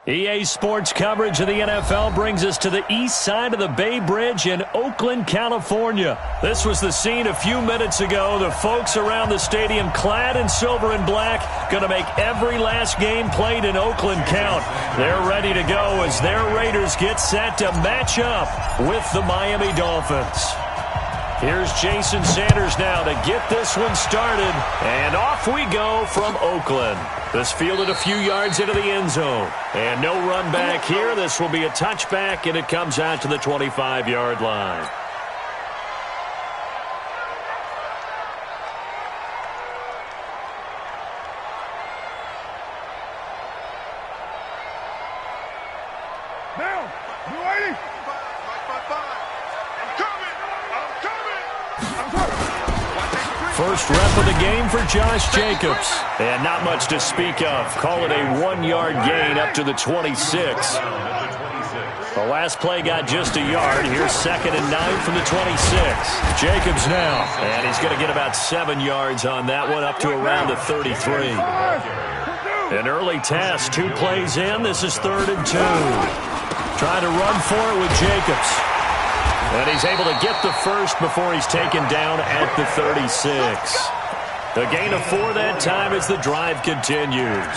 EA Sports coverage of the NFL brings us to the east side of the Bay Bridge in Oakland, California. This was the scene a few minutes ago. The folks around the stadium clad in silver and black going to make every last game played in Oakland count. They're ready to go as their Raiders get set to match up with the Miami Dolphins. Here's Jason Sanders now to get this one started. And off we go from Oakland. This fielded a few yards into the end zone. And no run back here. This will be a touchback, and it comes out to the 25-yard line. Now, you ready? First rep of the game for Josh Jacobs. And not much to speak of. Call it a 1-yard gain up to the 26. The last play got just a yard. Here's 2nd and 9 from the 26. Jacobs now. And he's going to get about 7 yards on that one up to around the 33. An early test. 2 plays in. This is 3rd and 2. Trying to run for it with Jacobs. And he's able to get the first before he's taken down at the 36. The gain of 4 that time as the drive continues.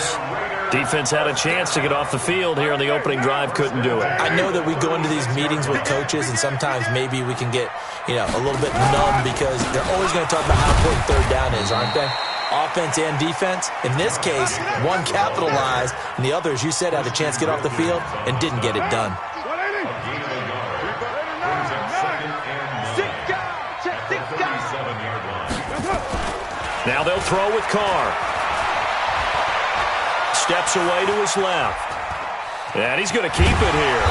Defense had a chance to get off the field here on the opening drive, couldn't do it. I know that we go into these meetings with coaches, and sometimes maybe we can get, a little bit numb because they're always going to talk about how important 3rd down is, aren't they? Offense and defense. In this case, one capitalized, and the other, as you said, had a chance to get off the field and didn't get it done. Now they'll throw with Carr. Steps away to his left. And he's going to keep it here.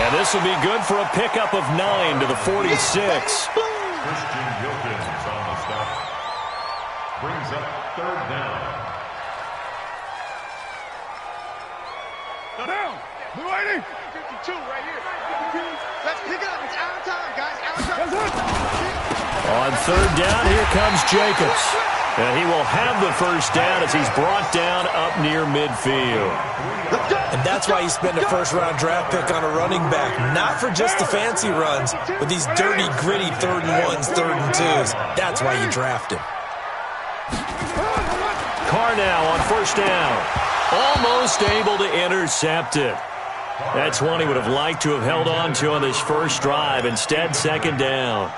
And this will be good for a pickup of 9 to the 46. Christian Wilkins on the stop. Brings up 3rd down. Down. Blue 80. 52 right here. Let's pick it up. It's out of time, guys. Out of time. On 3rd down, here comes Jacobs. And he will have the first down as he's brought down up near midfield. And that's why you spend a first-round draft pick on a running back. Not for just the fancy runs, but these dirty, gritty 3rd and 1s, 3rd and 2s. That's why you draft him. Carr now on 1st down. Almost able to intercept it. That's one he would have liked to have held on to on this first drive. Instead, 2nd down.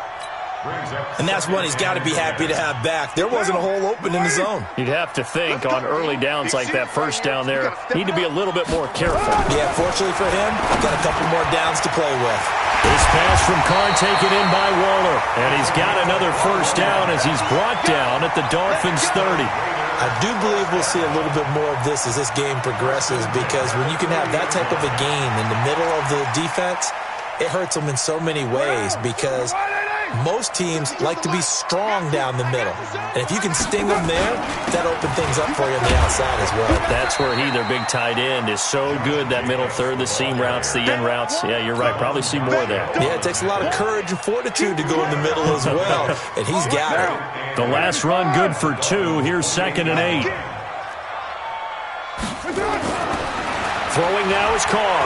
And that's one he's got to be happy to have back. There wasn't a hole open in the zone. You'd have to think on early downs like that first down there, need to be a little bit more careful. Yeah, fortunately for him, got a couple more downs to play with. This pass from Carr taken in by Waller. And he's got another first down as he's brought down at the Dolphins' 30. I do believe we'll see a little bit more of this as this game progresses, because when you can have that type of a gain in the middle of the defense, it hurts them in so many ways, because most teams like to be strong down the middle. And if you can sting them there, that opens things up for you on the outside as well. That's where their big tight end, is so good, that middle third, the seam routes, the in routes. Yeah, you're right. Probably see more of that. Yeah, it takes a lot of courage and fortitude to go in the middle as well. And he's got it. The last run good for 2. Here's 2nd and 8. Throwing now is Carr.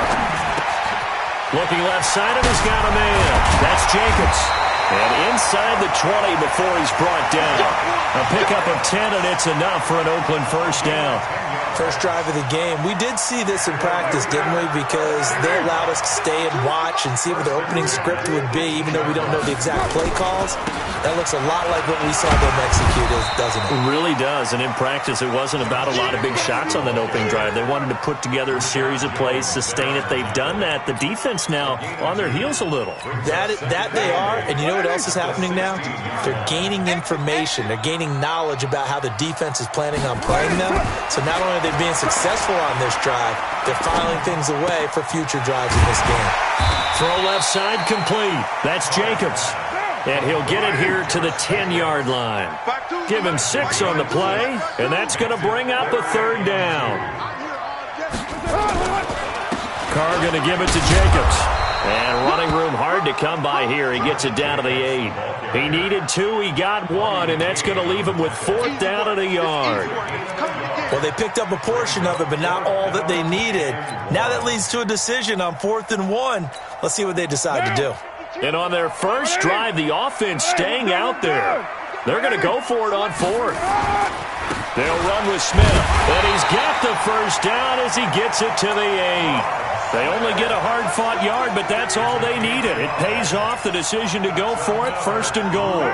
Looking left side, and he's got a man. That's Jacobs. And inside the 20 before he's brought down. A pickup of 10, and it's enough for an Oakland first down. First drive of the game. We did see this in practice, didn't we? Because they allowed us to stay and watch and see what the opening script would be, even though we don't know the exact play calls. That looks a lot like what we saw them execute, doesn't it? It really does. And in practice, it wasn't about a lot of big shots on that opening drive. They wanted to put together a series of plays, sustain it. They've done that. The defense now on their heels a little. That they are. And you know what else is happening now? They're gaining information. They're gaining knowledge about how the defense is planning on playing them. So not only are they being successful on this drive, they're filing things away for future drives in this game. Throw left side complete. That's Jacobs. And he'll get it here to the 10-yard line. Give him 6 on the play, and that's going to bring up a 3rd down. Carr going to give it to Jacobs. And running room hard to come by here. He gets it down to the 8. He needed 2, he got 1, and that's going to leave him with 4th down and a yard. Well, they picked up a portion of it, but not all that they needed. Now that leads to a decision on 4th and 1. Let's see what they decide to do. And on their first drive, the offense staying out there. They're going to go for it on 4th. They'll run with Smith, and he's got the first down as he gets it to the 8. They only get a hard-fought yard, but that's all they needed. It pays off the decision to go for it, 1st and goal.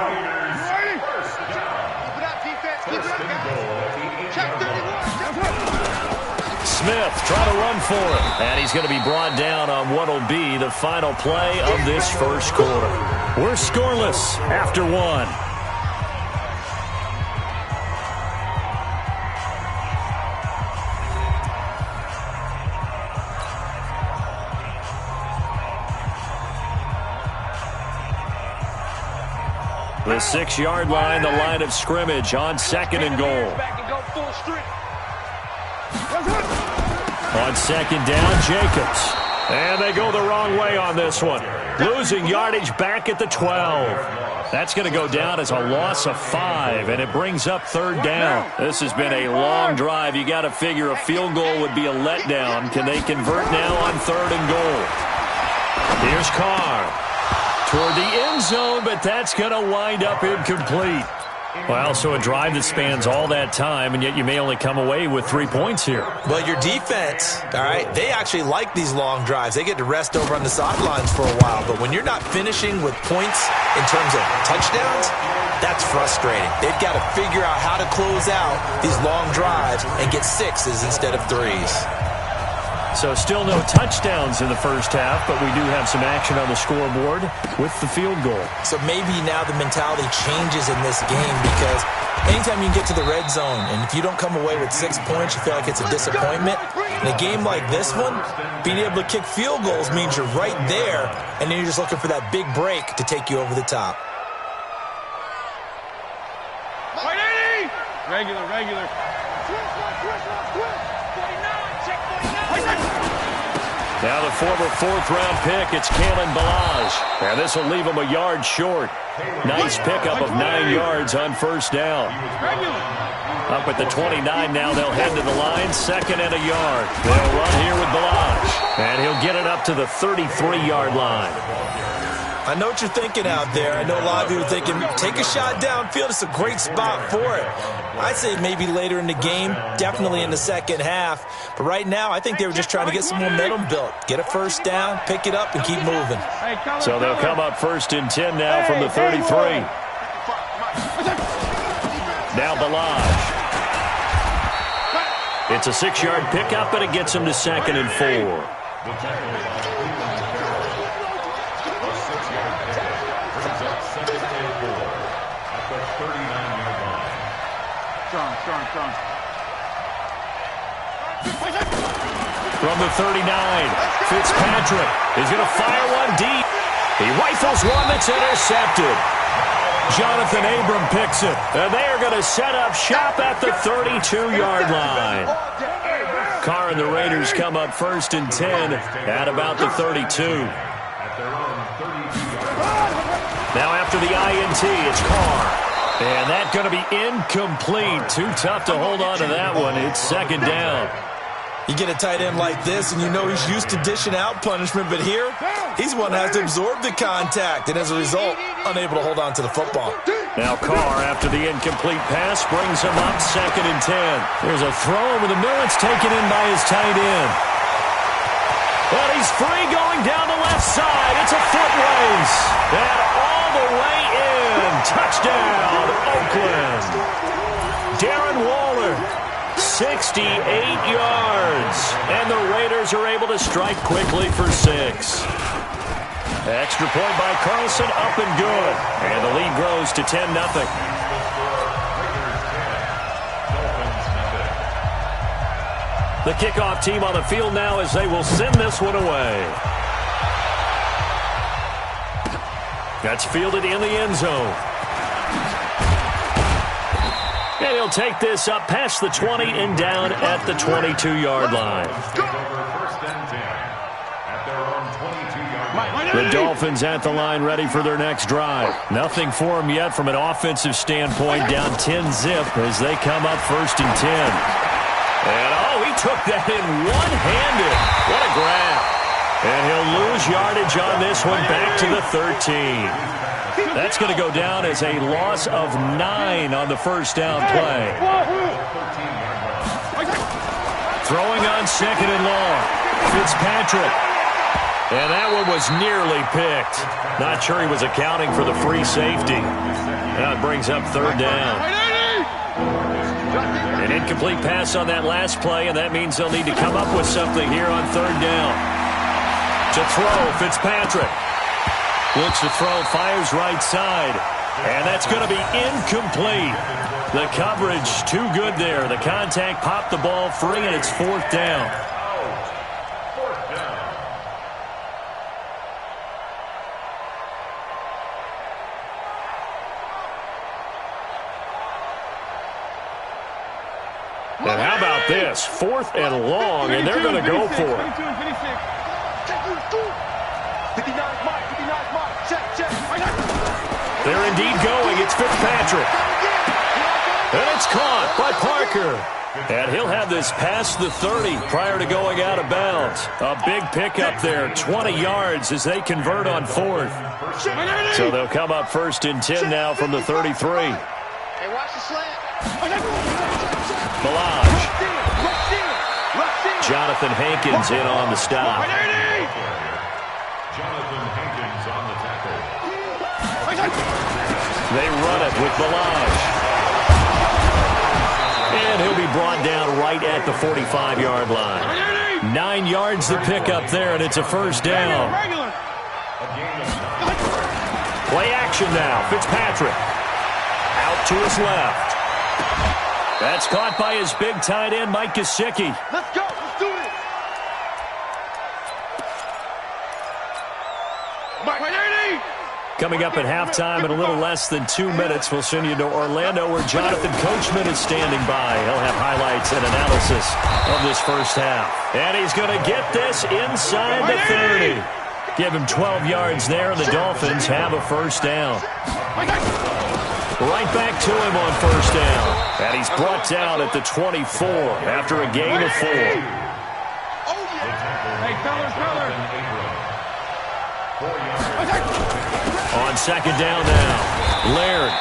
Smith trying to run for it, and he's going to be brought down on what will be the final play of this first quarter. We're scoreless after 1. The 6-yard line, the line of scrimmage on 2nd and goal. On 2nd down, Jacobs. And they go the wrong way on this one. Losing yardage back at the 12. That's going to go down as a loss of 5, and it brings up 3rd down. This has been a long drive. You got to figure a field goal would be a letdown. Can they convert now on 3rd and goal? Here's Carr. Toward the end zone, but that's going to wind up incomplete. Well, so a drive that spans all that time, and yet you may only come away with 3 points here. Well, your defense, all right, they actually like these long drives. They get to rest over on the sidelines for a while. But when you're not finishing with points in terms of touchdowns, that's frustrating. They've got to figure out how to close out these long drives and get 6s instead of 3s. So still no touchdowns in the first half, but we do have some action on the scoreboard with the field goal. So maybe now the mentality changes in this game, because anytime you get to the red zone and if you don't come away with 6 points, you feel like it's a disappointment. In a game like this one, being able to kick field goals means you're right there, and then you're just looking for that big break to take you over the top. Regular. Now the former 4th-round pick, it's Kalen Balaj. And this will leave him a yard short. Nice pickup of 9 yards on 1st down. Up at the 29 now, they'll head to the line, 2nd and a yard. They'll run here with Balaj. And he'll get it up to the 33-yard line. I know what you're thinking out there. I know a lot of you are thinking, take a shot downfield. It's a great spot for it. I'd say maybe later in the game, definitely in the second half. But right now, I think they were just trying to get some momentum built. Get a first down, pick it up, and keep moving. So they'll come up 1st and 10 now from the 33. Now Balaj. It's a 6-yard pickup, and it gets him to 2nd and 4. From the 39, Fitzpatrick is going to fire one deep. He rifles one that's intercepted. Jonathan Abram picks it, and they are going to set up shop at the 32-yard line. Carr and the Raiders come up 1st and 10 at about the 32. Now after the INT, it's Carr. And that's going to be incomplete. Too tough to hold on to that one. It's 2nd down. You get a tight end like this, and you know he's used to dishing out punishment, but here, he's one that has to absorb the contact, and as a result, unable to hold on to the football. Now Carr, after the incomplete pass, brings him up 2nd and 10. There's a throw over the middle. It's taken in by his tight end. But he's free going down the left side. It's a foot race. And all the way in. Touchdown, Oakland. Darren Waller, 68 yards. And the Raiders are able to strike quickly for 6. Extra point by Carlson, up and good. And the lead grows to 10-0. The kickoff team on the field now as they will send this one away. That's fielded in the end zone. And he'll take this up past the 20 and down at the 22-yard line. The Dolphins at the line ready for their next drive. Nothing for them yet from an offensive standpoint, down 10-0 as they come up 1st and 10. And, oh, he took that in one-handed. What a grab. And he'll lose yardage on this one back to the 13. That's going to go down as a loss of 9 on the first down play. Throwing on second and long. Fitzpatrick. And that one was nearly picked. Not sure he was accounting for the free safety. Now it brings up third down. An incomplete pass on that last play, and that means they'll need to come up with something here on third down. To throw, Fitzpatrick. Looks to throw, fires right side. And that's going to be incomplete. The coverage too good there. The contact popped the ball free, and it's fourth down. And how about this? Fourth and long, and they're going to go for it. They're indeed going. It's Fitzpatrick. And it's caught by Parker. And he'll have this past the 30 prior to going out of bounds. A big pickup there, 20 yards as they convert on fourth. So they'll come up first and 10 now from the 33. Hey, watch the slant. Malage. Jonathan Hankins in on the stop. They run it with Malage. And he'll be brought down right at the 45-yard line. 9 yards to pick up there, and it's a first down. Play action now. Fitzpatrick. Out to his left. That's caught by his big tight end, Mike Gesicki. Let's go. Let's do this. Coming up at halftime in a little less than 2 minutes, we'll send you to Orlando where Jonathan Coachman is standing by. He'll have highlights and analysis of this first half. And he's going to get this inside the 30. Give him 12 yards there, and the Dolphins have a first down. Right back to him on first down. And he's brought down at the 24 after a gain of 4. On second down now, Laird.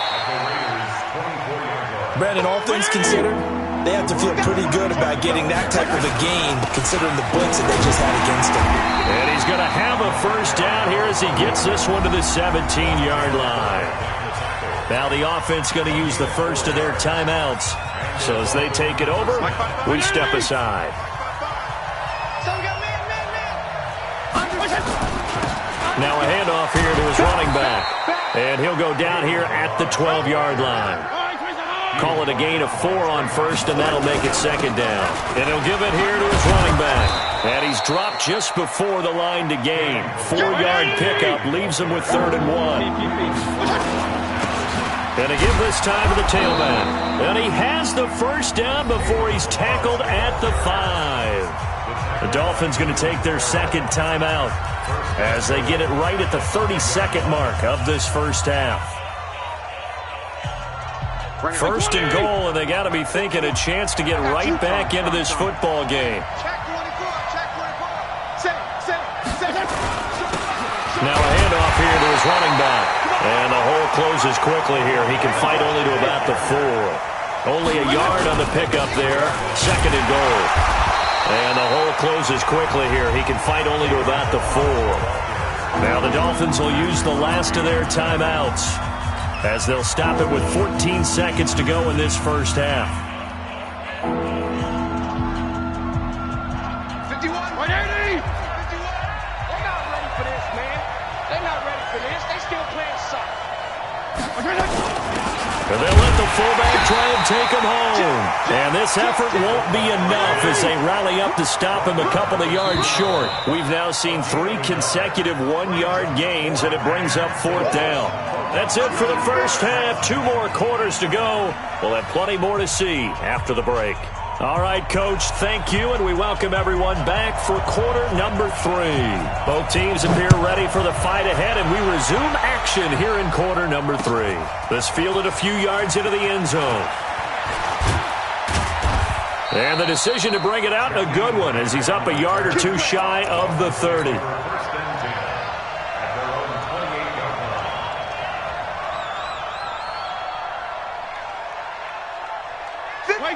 Brandon, all things considered, they have to feel pretty good about getting that type of a gain considering the blitz that they just had against him. And he's going to have a first down here as he gets this one to the 17-yard line. Now the offense going to use the first of their timeouts. So as they take it over, we step aside. Now a handoff here to his running back. And he'll go down here at the 12-yard line. Call it a gain of 4 on first, and that'll make it second down. And he'll give it here to his running back. And he's dropped just before the line to gain. 4-yard pickup leaves him with 3rd and 1. And to give this time to the tailback. And he has the first down before he's tackled at the 5. The Dolphins going to take their second timeout as they get it right at the 32nd mark of this first half. First and goal, and they got to be thinking a chance to get right back into this football game. Now a handoff here to his running back. And the hole closes quickly here. He can fight only to about the 4. Only a yard on the pickup there. Second and goal. And the hole closes quickly here. He can fight only to about the 4. Now the Dolphins will use the last of their timeouts as they'll stop it with 14 seconds to go in this first half. 51. 180. 51. They're not ready for this, man. They're not ready for this. They still playing soccer. And they'll let the fullback try and take him home. And this effort won't be enough as they rally up to stop him a couple of yards short. We've now seen 3 consecutive 1-yard gains, and it brings up 4th down. That's it for the first half. 2 more quarters to go. We'll have plenty more to see after the break. All right, Coach, thank you, and we welcome everyone back for quarter number 3. Both teams appear ready for the fight ahead, and we resume action here in quarter number 3. This fielded a few yards into the end zone. And the decision to bring it out, a good one, as he's up a yard or two shy of the 30.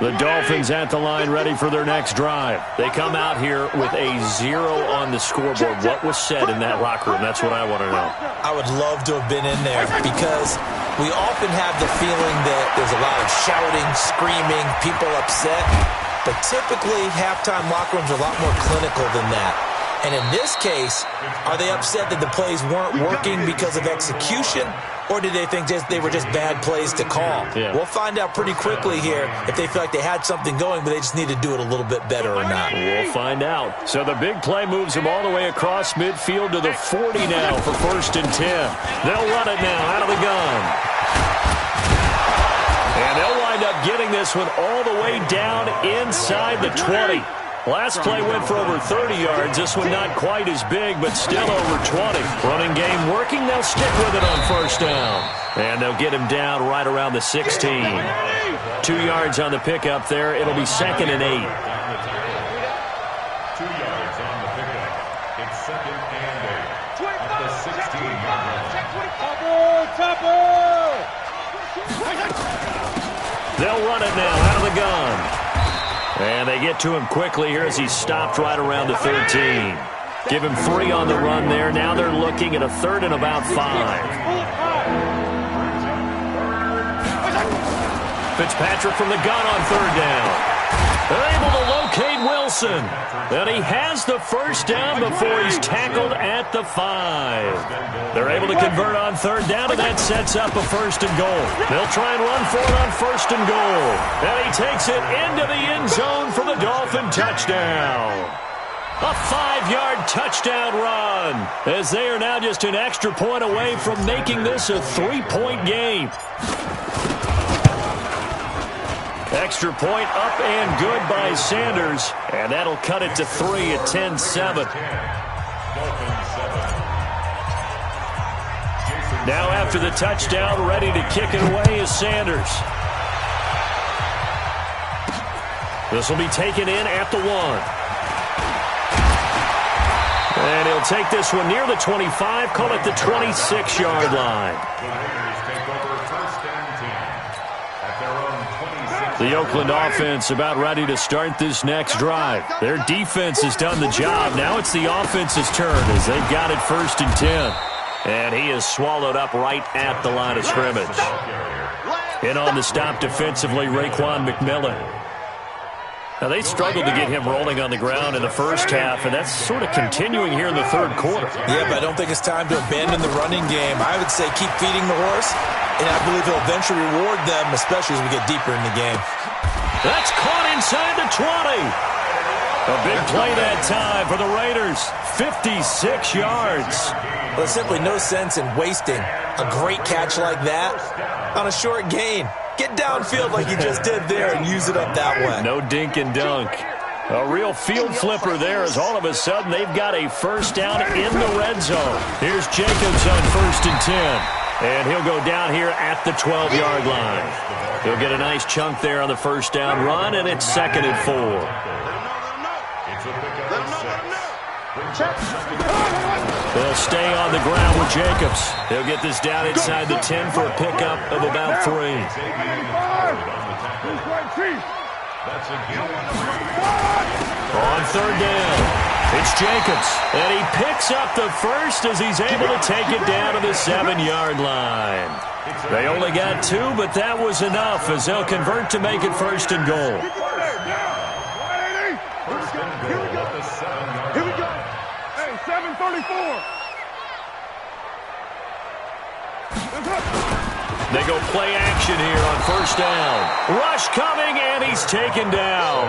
The Dolphins at the line ready for their next drive. They come out here with a 0 on the scoreboard. What was said in that locker room? That's what I want to know. I would love to have been in there because we often have the feeling that there's a lot of shouting, screaming, people upset. But typically, halftime locker rooms are a lot more clinical than that. And in this case, are they upset that the plays weren't working because of execution? Or did they think they were just bad plays to call? Yeah. We'll find out pretty quickly here if they feel like they had something going, but they just need to do it a little bit better or not. We'll find out. So the big play moves them all the way across midfield to the 40 now for 1st and 10. They'll run it now out of the gun. And they'll wind up getting this one all the way down inside the 20. Last play went for over 30 yards. This one not quite as big, but still over 20. Running game working. They'll stick with it on 1st down. And they'll get him down right around the 16. 2 yards on the pickup there. It'll be 2nd and 8. 2 yards on the pickup. It's 2nd and 8. At the 16-yard line. They'll run it now out of the gun. And they get to him quickly here as he's stopped right around the 13. Give him 3 on the run there. Now they're looking at a 3rd and about 5. Fitzpatrick from the gun on 3rd down. They're able to locate Wilson. And he has the 1st down before he's tackled at the 5. They're able to convert on 3rd down, and that sets up a 1st and goal. They'll try and run for it on 1st and goal. And he takes it into the end zone for the Dolphin touchdown. A 5-yard touchdown run, as they are now just an extra point away from making this a 3-point game. Extra point up and good by Sanders, and that'll cut it to 3 at 10-7. Now after the touchdown, ready to kick it away is Sanders. This will be taken in at the 1. And he'll take this one near the 25, call it the 26-yard line. The Oakland offense about ready to start this next drive. Their defense has done the job. Now it's the offense's turn as they've got it 1st and 10. And he is swallowed up right at the line of scrimmage. In on the stop defensively, Raekwon McMillan. Now, they struggled to get him rolling on the ground in the first half, and that's sort of continuing here in the 3rd quarter. Yeah, but I don't think it's time to abandon the running game. I would say keep feeding the horse, and I believe he'll eventually reward them, especially as we get deeper in the game. That's caught inside the 20. A big play that time for the Raiders. 56 yards. There's simply no sense in wasting a great catch like that on a short gain. Get downfield like you just did there and use it up that way. No dink and dunk. A real field flipper there as all of a sudden they've got a 1st down in the red zone. Here's Jacobs on 1st and 10. And he'll go down here at the 12-yard line. He'll get a nice chunk there on the 1st down run, and it's 2nd and 4. They'll stay on the ground with Jacobs. He'll get this down inside the 10 for a pickup of about 3. On 3rd down, it's Jacobs. And he picks up the 1st as he's able to take it down to the 7-yard line. They only got 2, but that was enough as they'll convert to make it 1st and goal. Here we go. Hey, 7:34. They go play action here on 1st down. Rush coming, and he's taken down.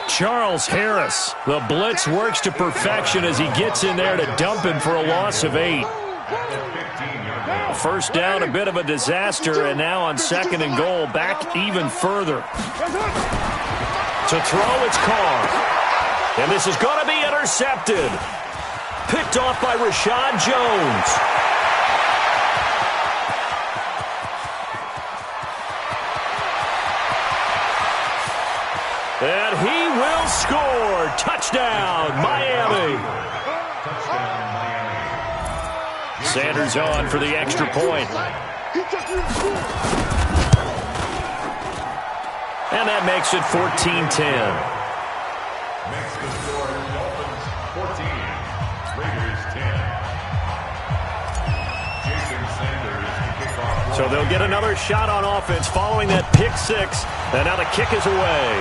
Charles Harris. The blitz works to perfection as he gets in there to dump him for a loss of 8. 1st down, a bit of a disaster, and now on 2nd and goal, back even further. To throw, it's Carr. And this is going to be intercepted. Picked off by Rashad Jones. And he score. Touchdown, Miami. Touchdown, Miami. Sanders on for the extra point. And that makes it 14-10. Makes the score Dolphins 14, Raiders 10. Jason Sanders to kick off. So they'll get another shot on offense following that pick six. And now the kick is away.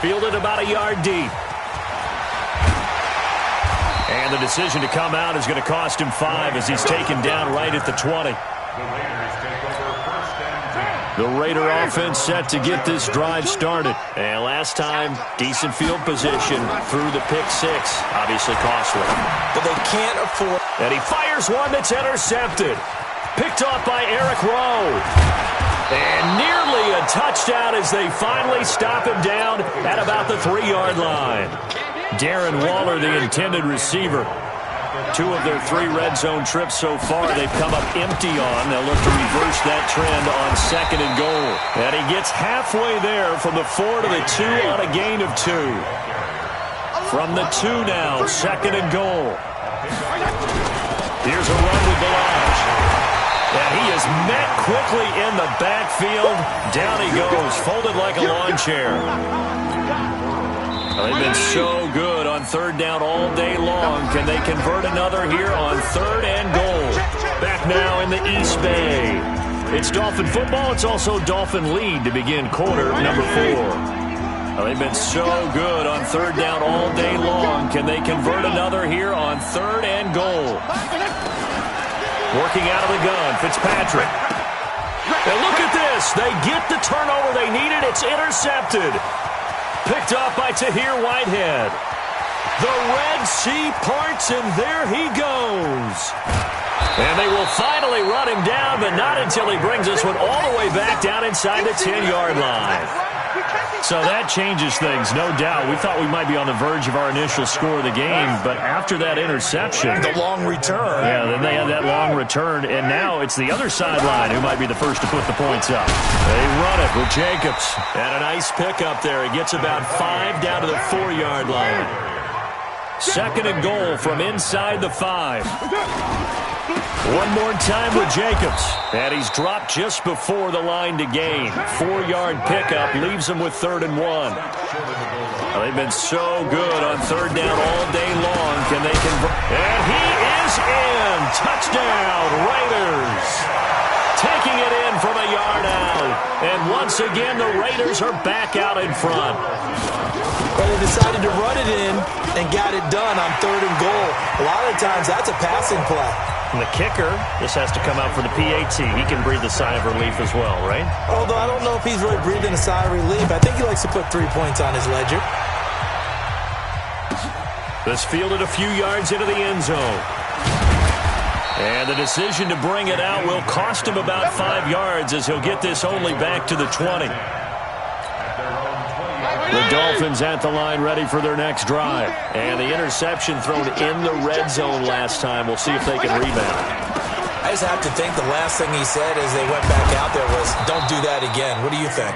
Fielded about a yard deep. And the decision to come out is going to cost him 5 as he's taken down right at the 20. The Raiders take over first and 10. The Raider offense set to get this drive started. And last time, decent field position through the pick six. Obviously costly. But they can't afford. And he fires one that's intercepted. Picked off by Eric Rowe. And nearly a touchdown as they finally stop him down at about the 3-yard line. Darren Waller, the intended receiver. 2 of their 3 red zone trips so far they've come up empty on. They'll look to reverse that trend on 2nd and goal. And he gets halfway there from the 4 to the 2 on a gain of 2. From the 2 now, 2nd and goal. Here's a run with Balaj. And he is met quickly in the backfield. Down he goes, folded like a lawn chair. They've been so good on 3rd down all day long. Can they convert another here on 3rd and goal? Back now in the East Bay. It's Dolphin football. It's also Dolphin lead to begin quarter number 4. They've been so good on 3rd down all day long. Can they convert another here on 3rd and goal? Working out of the gun, Fitzpatrick. And look at this. They get the turnover they needed. It's intercepted. Picked up by Tahir Whitehead. The Red Sea parts, and there he goes. And they will finally run him down, but not until he brings this one all the way back down inside the 10-yard line. So that changes things, no doubt. We thought we might be on the verge of our initial score of the game, but after that interception... The long return. Yeah, then they had that long return, and now it's the other sideline who might be the first to put the points up. They run it with Jacobs. And a nice pickup there. He gets about 5 down to the 4-yard line. 2nd and goal from inside the 5. One more time with Jacobs. And he's dropped just before the line to gain. 4-yard pickup leaves him with 3rd and 1. They've been so good on 3rd down all day long. Can they convert? And he is in. Touchdown, Raiders. Taking it in from a yard out. And once again, the Raiders are back out in front. Well, they decided to run it in and got it done on 3rd and goal. A lot of times, that's a passing play. And the kicker, this has to come out for the PAT. He can breathe a sigh of relief as well, right? Although I don't know if he's really breathing a sigh of relief. I think he likes to put 3 points on his ledger. This fielded a few yards into the end zone. And the decision to bring it out will cost him about 5 yards as he'll get this only back to the 20. The Dolphins at the line ready for their next drive. And the interception thrown in the red zone last time. We'll see if they can rebound. I just have to think the last thing he said as they went back out there was, don't do that again. What do you think?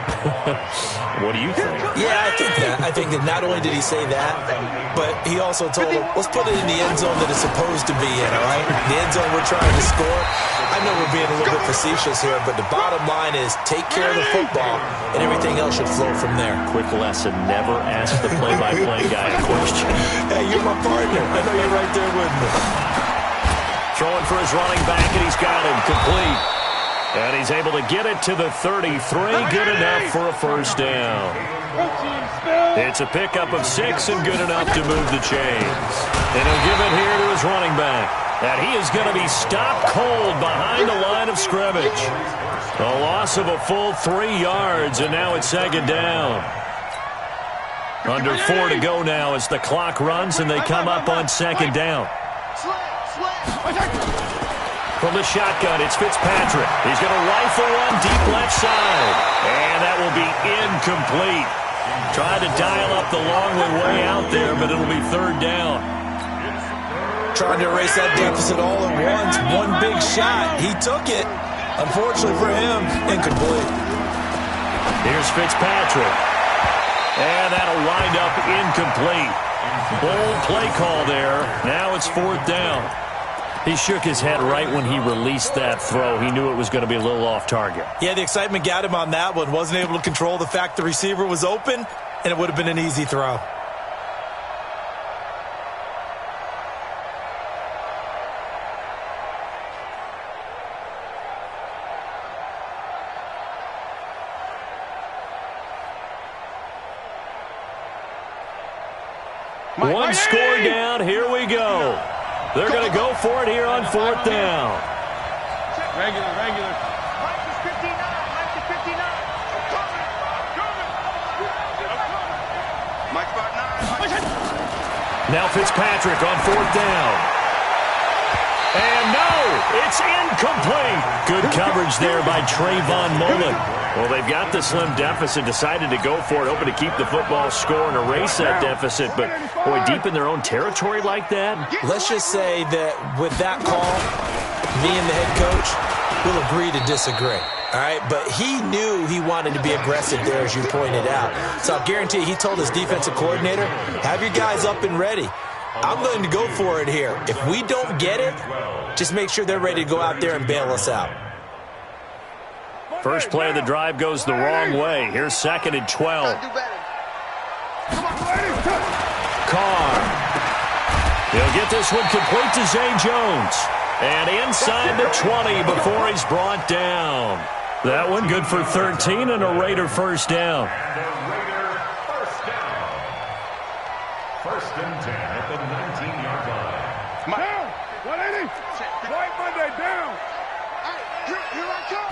What do you think? Yeah, I think that. I think that not only did he say that, but he also told him, let's put it in the end zone that it's supposed to be in, all right? The end zone we're trying to score. I know we're being a little bit facetious here, but the bottom line is take care of the football, and everything else should flow from there. Quick lesson, never ask the play-by-play guy a question. Hey, you're my partner. I know you're right there with me. Throwing for his running back, and he's got him complete. And he's able to get it to the 33. Good enough for a first down. It's a pickup of 6 and good enough to move the chains. And he'll give it here to his running back. And he is going to be stopped cold behind the line of scrimmage. A loss of a full 3 yards, and now it's 2nd down. Under 4 to go now as the clock runs, and they come up on 2nd down. From the shotgun, it's Fitzpatrick. He's going to rifle one deep left side. And that will be incomplete. Tried to dial up the long way out there, but it'll be 3rd down. Trying to erase that deficit all at once. One big shot. He took it. Unfortunately for him, incomplete. Here's Fitzpatrick. And that'll wind up incomplete. Bold play call there. Now it's 4th down. He shook his head right when he released that throw. He knew it was going to be a little off target. Yeah, the excitement got him on that one. Wasn't able to control the fact the receiver was open, and it would have been an easy throw. One score down. Here we go. They're going to go for it here on 4th down. Regular. Mike is 59. Mike is 59. Mike about 9. Now Fitzpatrick on 4th down. And no, it's incomplete. Good coverage there by Trayvon Mullen. Well, they've got the slim deficit, decided to go for it, hoping to keep the football score and erase that deficit. But, boy, deep in their own territory like that. Let's just say that with that call, me and the head coach will agree to disagree. All right, but he knew he wanted to be aggressive there, as you pointed out. So I'll guarantee you, he told his defensive coordinator, have your guys up and ready. I'm going to go for it here. If we don't get it, just make sure they're ready to go out there and bail us out. First play of the drive goes the wrong way. Here's 2nd and 12. Carr. He'll get this one complete to Zay Jones. And inside the 20 before he's brought down. That one good for 13 and a Raider first down. First and 10 at the 19-yard line. Down. 180. White Monday down. Here I come.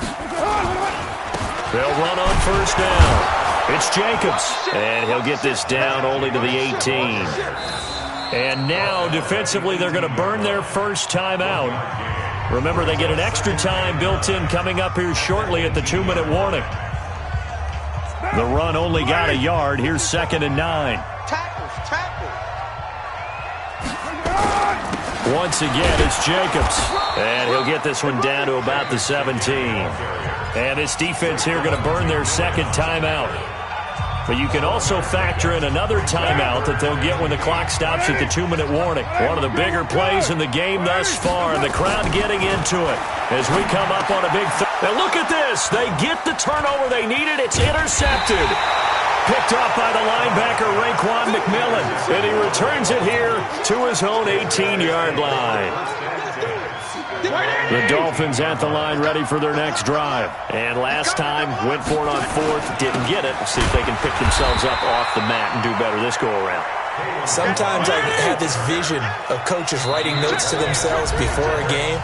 They'll run on first down. It's Jacobs. And he'll get this down only to the 18. And now, defensively, they're going to burn their first timeout. Remember, they get an extra time built in coming up here shortly at the 2-minute warning. The run only got a yard. Here's 2nd and 9. Once again, it's Jacobs. And he'll get this one down to about the 17. And this defense here going to burn their second timeout. But you can also factor in another timeout that they'll get when the clock stops at the 2-minute warning. One of the bigger plays in the game thus far, and the crowd getting into it as we come up on a big Now look at this. They get the turnover they needed. It's intercepted. Picked off by the linebacker, Raekwon McMillan. And he returns it here to his own 18-yard line. The Dolphins at the line ready for their next drive. And last time, went for it on 4th, didn't get it. See if they can pick themselves up off the mat and do better this go-around. Sometimes I have this vision of coaches writing notes to themselves before a game.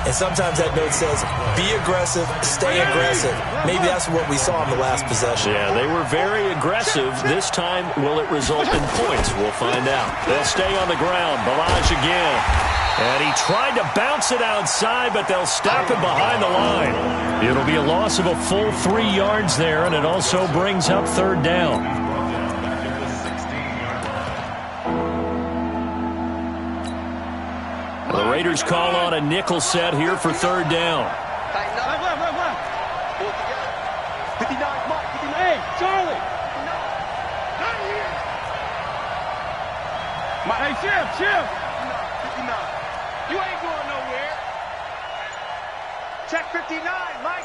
And sometimes that note says, be aggressive, stay aggressive. Maybe that's what we saw in the last possession. Yeah, they were very aggressive. This time, will it result in points? We'll find out. They'll stay on the ground. Balaj again. And he tried to bounce it outside, but they'll stop him behind the line. It'll be a loss of a full 3 yards there, and it also brings up 3rd down. The Raiders call on a nickel set here for 3rd down. 59, Mike, 59. Hey, Charlie. Hey, Chip. 59. You ain't going nowhere. Check 59, Mike.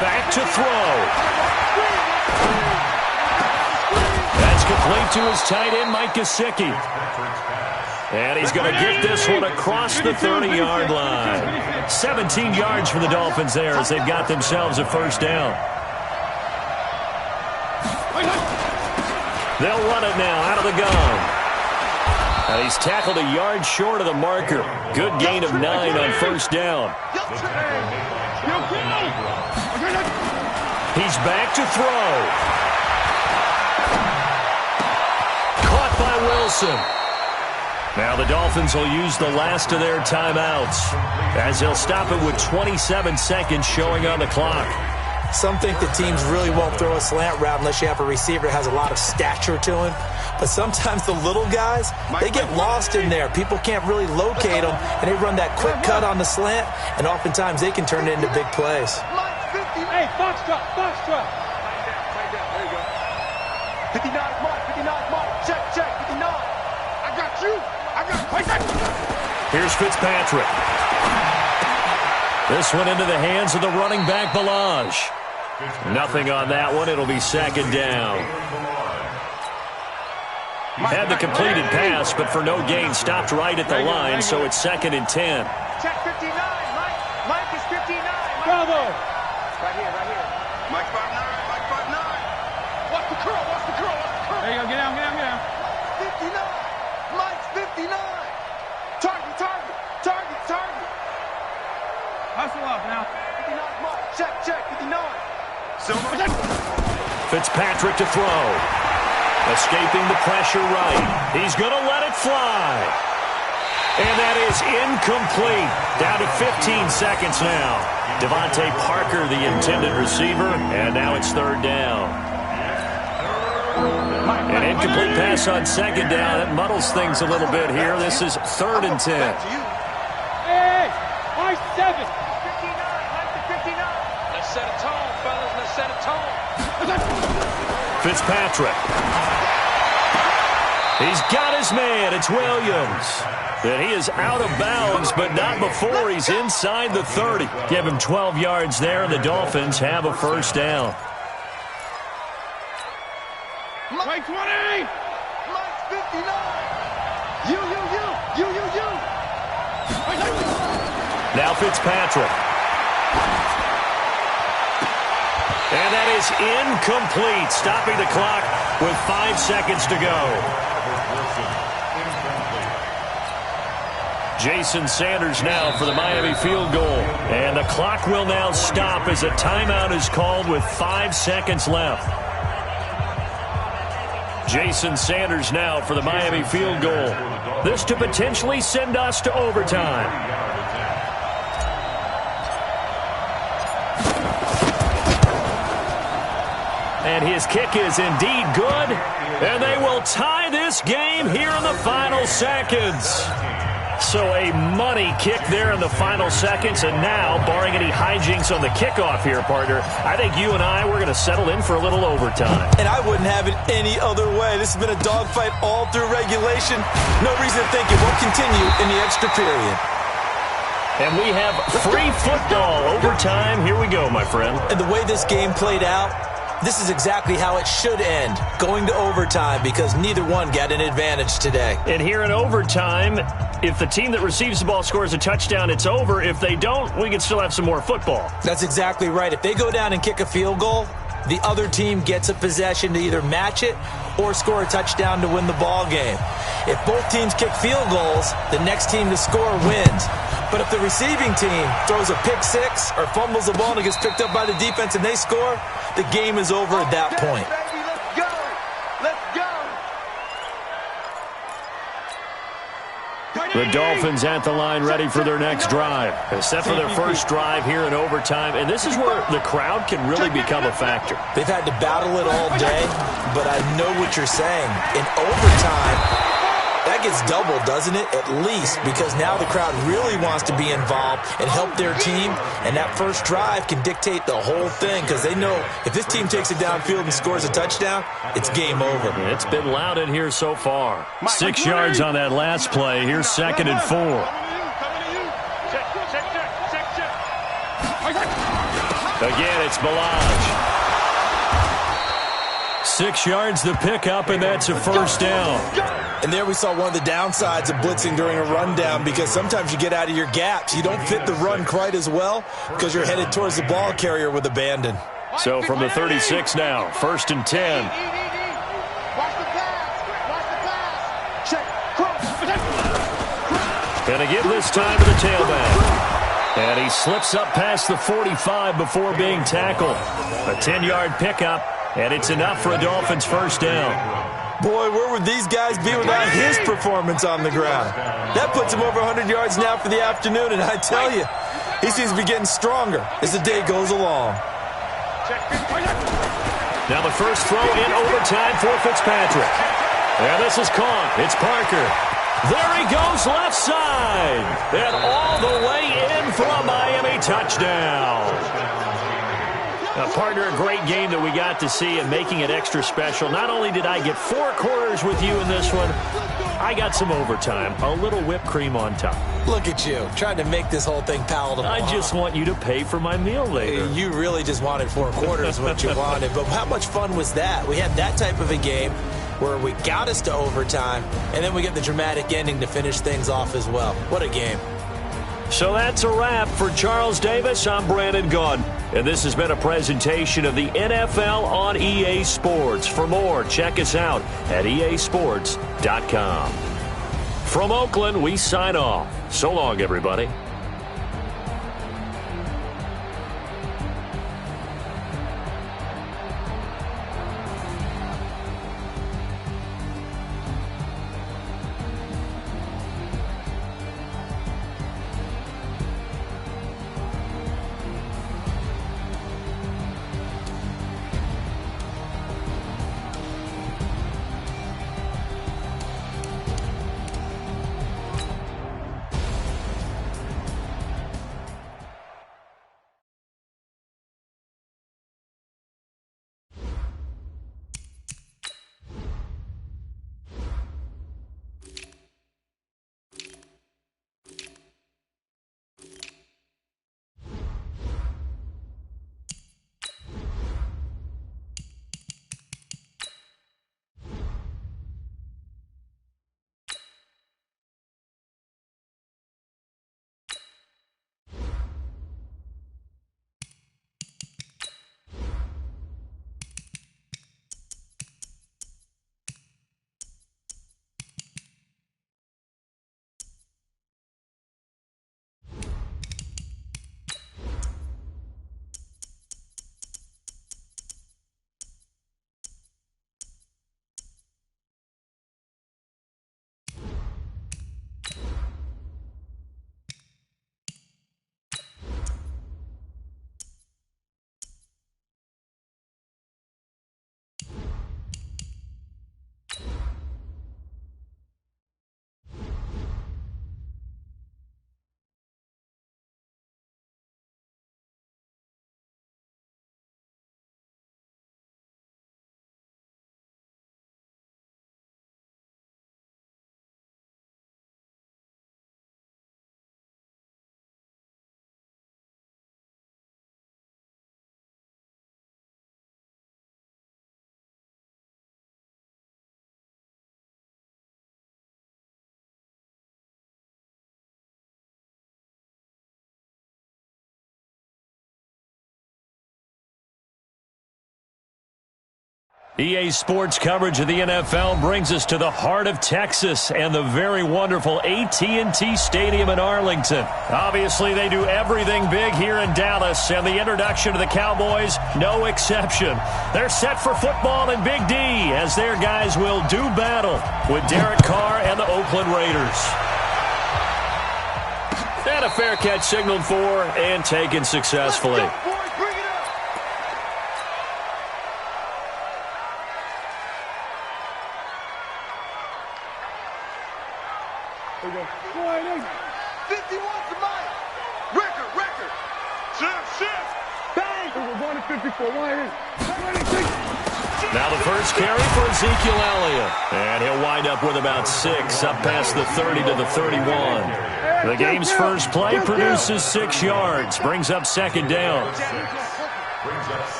Back to throw. That's complete to his tight end, Mike Gesicki. And he's going to get this one across the 30-yard line. 17 yards for the Dolphins there as they've got themselves a first down. They'll run it now out of the gun. And he's tackled a yard short of the marker. Good gain of 9 on first down. He's back to throw. Caught by Wilson. Now the Dolphins will use the last of their timeouts as they'll stop it with 27 seconds showing on the clock. Some think that teams really won't throw a slant route unless you have a receiver that has a lot of stature to him. But sometimes the little guys, they get lost in there. People can't really locate them, and they run that quick cut on the slant, and oftentimes they can turn it into big plays. Hey, foxtrot. There you go. Here's Fitzpatrick. This one into the hands of the running back, Balaj. Nothing on that one. It'll be second down. Had the completed pass, but for no gain, stopped right at the line, so it's second and 10. Check 59. Mike is 59. Bravo. Right here. Mike 59. Watch the curl. There you go. Get down. 59. Mike's 59. Target. Hustle up now. 59. Mike. Check. 59. Fitzpatrick to throw. Escaping the pressure right. He's going to let it fly. And that is incomplete. Down to 15 seconds now. Devontae Parker, the intended receiver, and now it's third down. An incomplete pass on second down. That muddles things a little bit here. This is third and 10. Hey, Mike 7. 59. Mike to 59. Let's set a tone, fellas. Let's set a tone. Fitzpatrick. He's got his man. It's Williams. And he is out of bounds, but not before he's inside the 30. Give him 12 yards there, and the Dolphins have a first down. Mike 20. Mike's 59. You. Now Fitzpatrick. And that is incomplete, stopping the clock with 5 seconds to go. Jason Sanders now for the Miami field goal. And the clock will now stop as a timeout is called with 5 seconds left. Jason Sanders now for the Miami field goal. This to potentially send us to overtime. And his kick is indeed good. And they will tie this game here in the final seconds. So a money kick there in the final seconds. And now, barring any hijinks on the kickoff here, partner, I think you and I, we're going to settle in for a little overtime. And I wouldn't have it any other way. This has been a dogfight all through regulation. No reason to think it won't continue in the extra period. And we have free football overtime. Here we go, my friend. And the way this game played out, this is exactly how it should end, going to overtime, because neither one got an advantage today. And here in overtime, if the team that receives the ball scores a touchdown, it's over. If they don't, we can still have some more football. That's exactly right. If they go down and kick a field goal, the other team gets a possession to either match it or score a touchdown to win the ball game. If both teams kick field goals, the next team to score wins. But if the receiving team throws a pick six or fumbles the ball and it gets picked up by the defense and they score, the game is over at that point. Baby, let's go. The Dolphins at the line ready for their next drive. Except for their first drive here in overtime. And this is where the crowd can really become a factor. They've had to battle it all day, but I know what you're saying. In overtime, that gets doubled, doesn't it? At least, because now the crowd really wants to be involved and help their team, and that first drive can dictate the whole thing, because they know if this team takes it downfield and scores a touchdown, it's game over. It's been loud in here so far. 6 yards on that last play. Here's second and 4. Again, it's Balaj. 6 yards the pickup, and that's a first down. And there we saw one of the downsides of blitzing during a rundown, because sometimes you get out of your gaps. You don't fit the run quite as well because you're headed towards the ball carrier with abandon. So from the 36 now, first and 10. Watch the pass. Check. Gonna give this time to the tailback. And he slips up past the 45 before being tackled. A 10-yard pickup, and it's enough for a Dolphins first down. Boy, where would these guys be without his performance on the ground? That puts him over 100 yards now for the afternoon, and I tell you, he seems to be getting stronger as the day goes along. Now the first throw in overtime for Fitzpatrick. And this is caught. It's Parker. There he goes left side. And all the way in for a Miami touchdown. Now, partner, a great game that we got to see and making it extra special. Not only did I get 4 quarters with you in this one, I got some overtime, a little whipped cream on top. Look at you, trying to make this whole thing palatable. I just want you to pay for my meal later. You really just wanted 4 quarters what you wanted. But how much fun was that? We had that type of a game where we got us to overtime, and then we get the dramatic ending to finish things off as well. What a game. So that's a wrap. For Charles Davis, I'm Brandon Gaudin. And this has been a presentation of the NFL on EA Sports. For more, check us out at easports.com. From Oakland, we sign off. So long, everybody. EA Sports coverage of the NFL brings us to the heart of Texas and the very wonderful AT&T Stadium in Arlington. Obviously, they do everything big here in Dallas, and the introduction of the Cowboys, no exception. They're set for football in Big D as their guys will do battle with Derek Carr and the Oakland Raiders. And a fair catch signaled for and taken successfully. There we go. 51's the mic. Record. Shift. Bang. We're going to 54. Now the first carry for Ezekiel Elliott. And he'll wind up with about 6, up past the 30 to the 31. The game's first play produces 6 yards, brings up second down.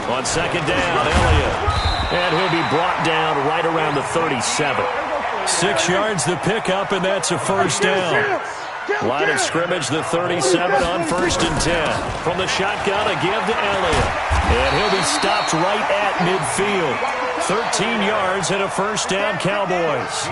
On second down, Elliott. And he'll be brought down right around the 37. 6 yards the pickup, and that's a first down. Line of scrimmage, the 37 on 1st and 10. From the shotgun, a give to Elliott. And he'll be stopped right at midfield. 13 yards and a first down, Cowboys.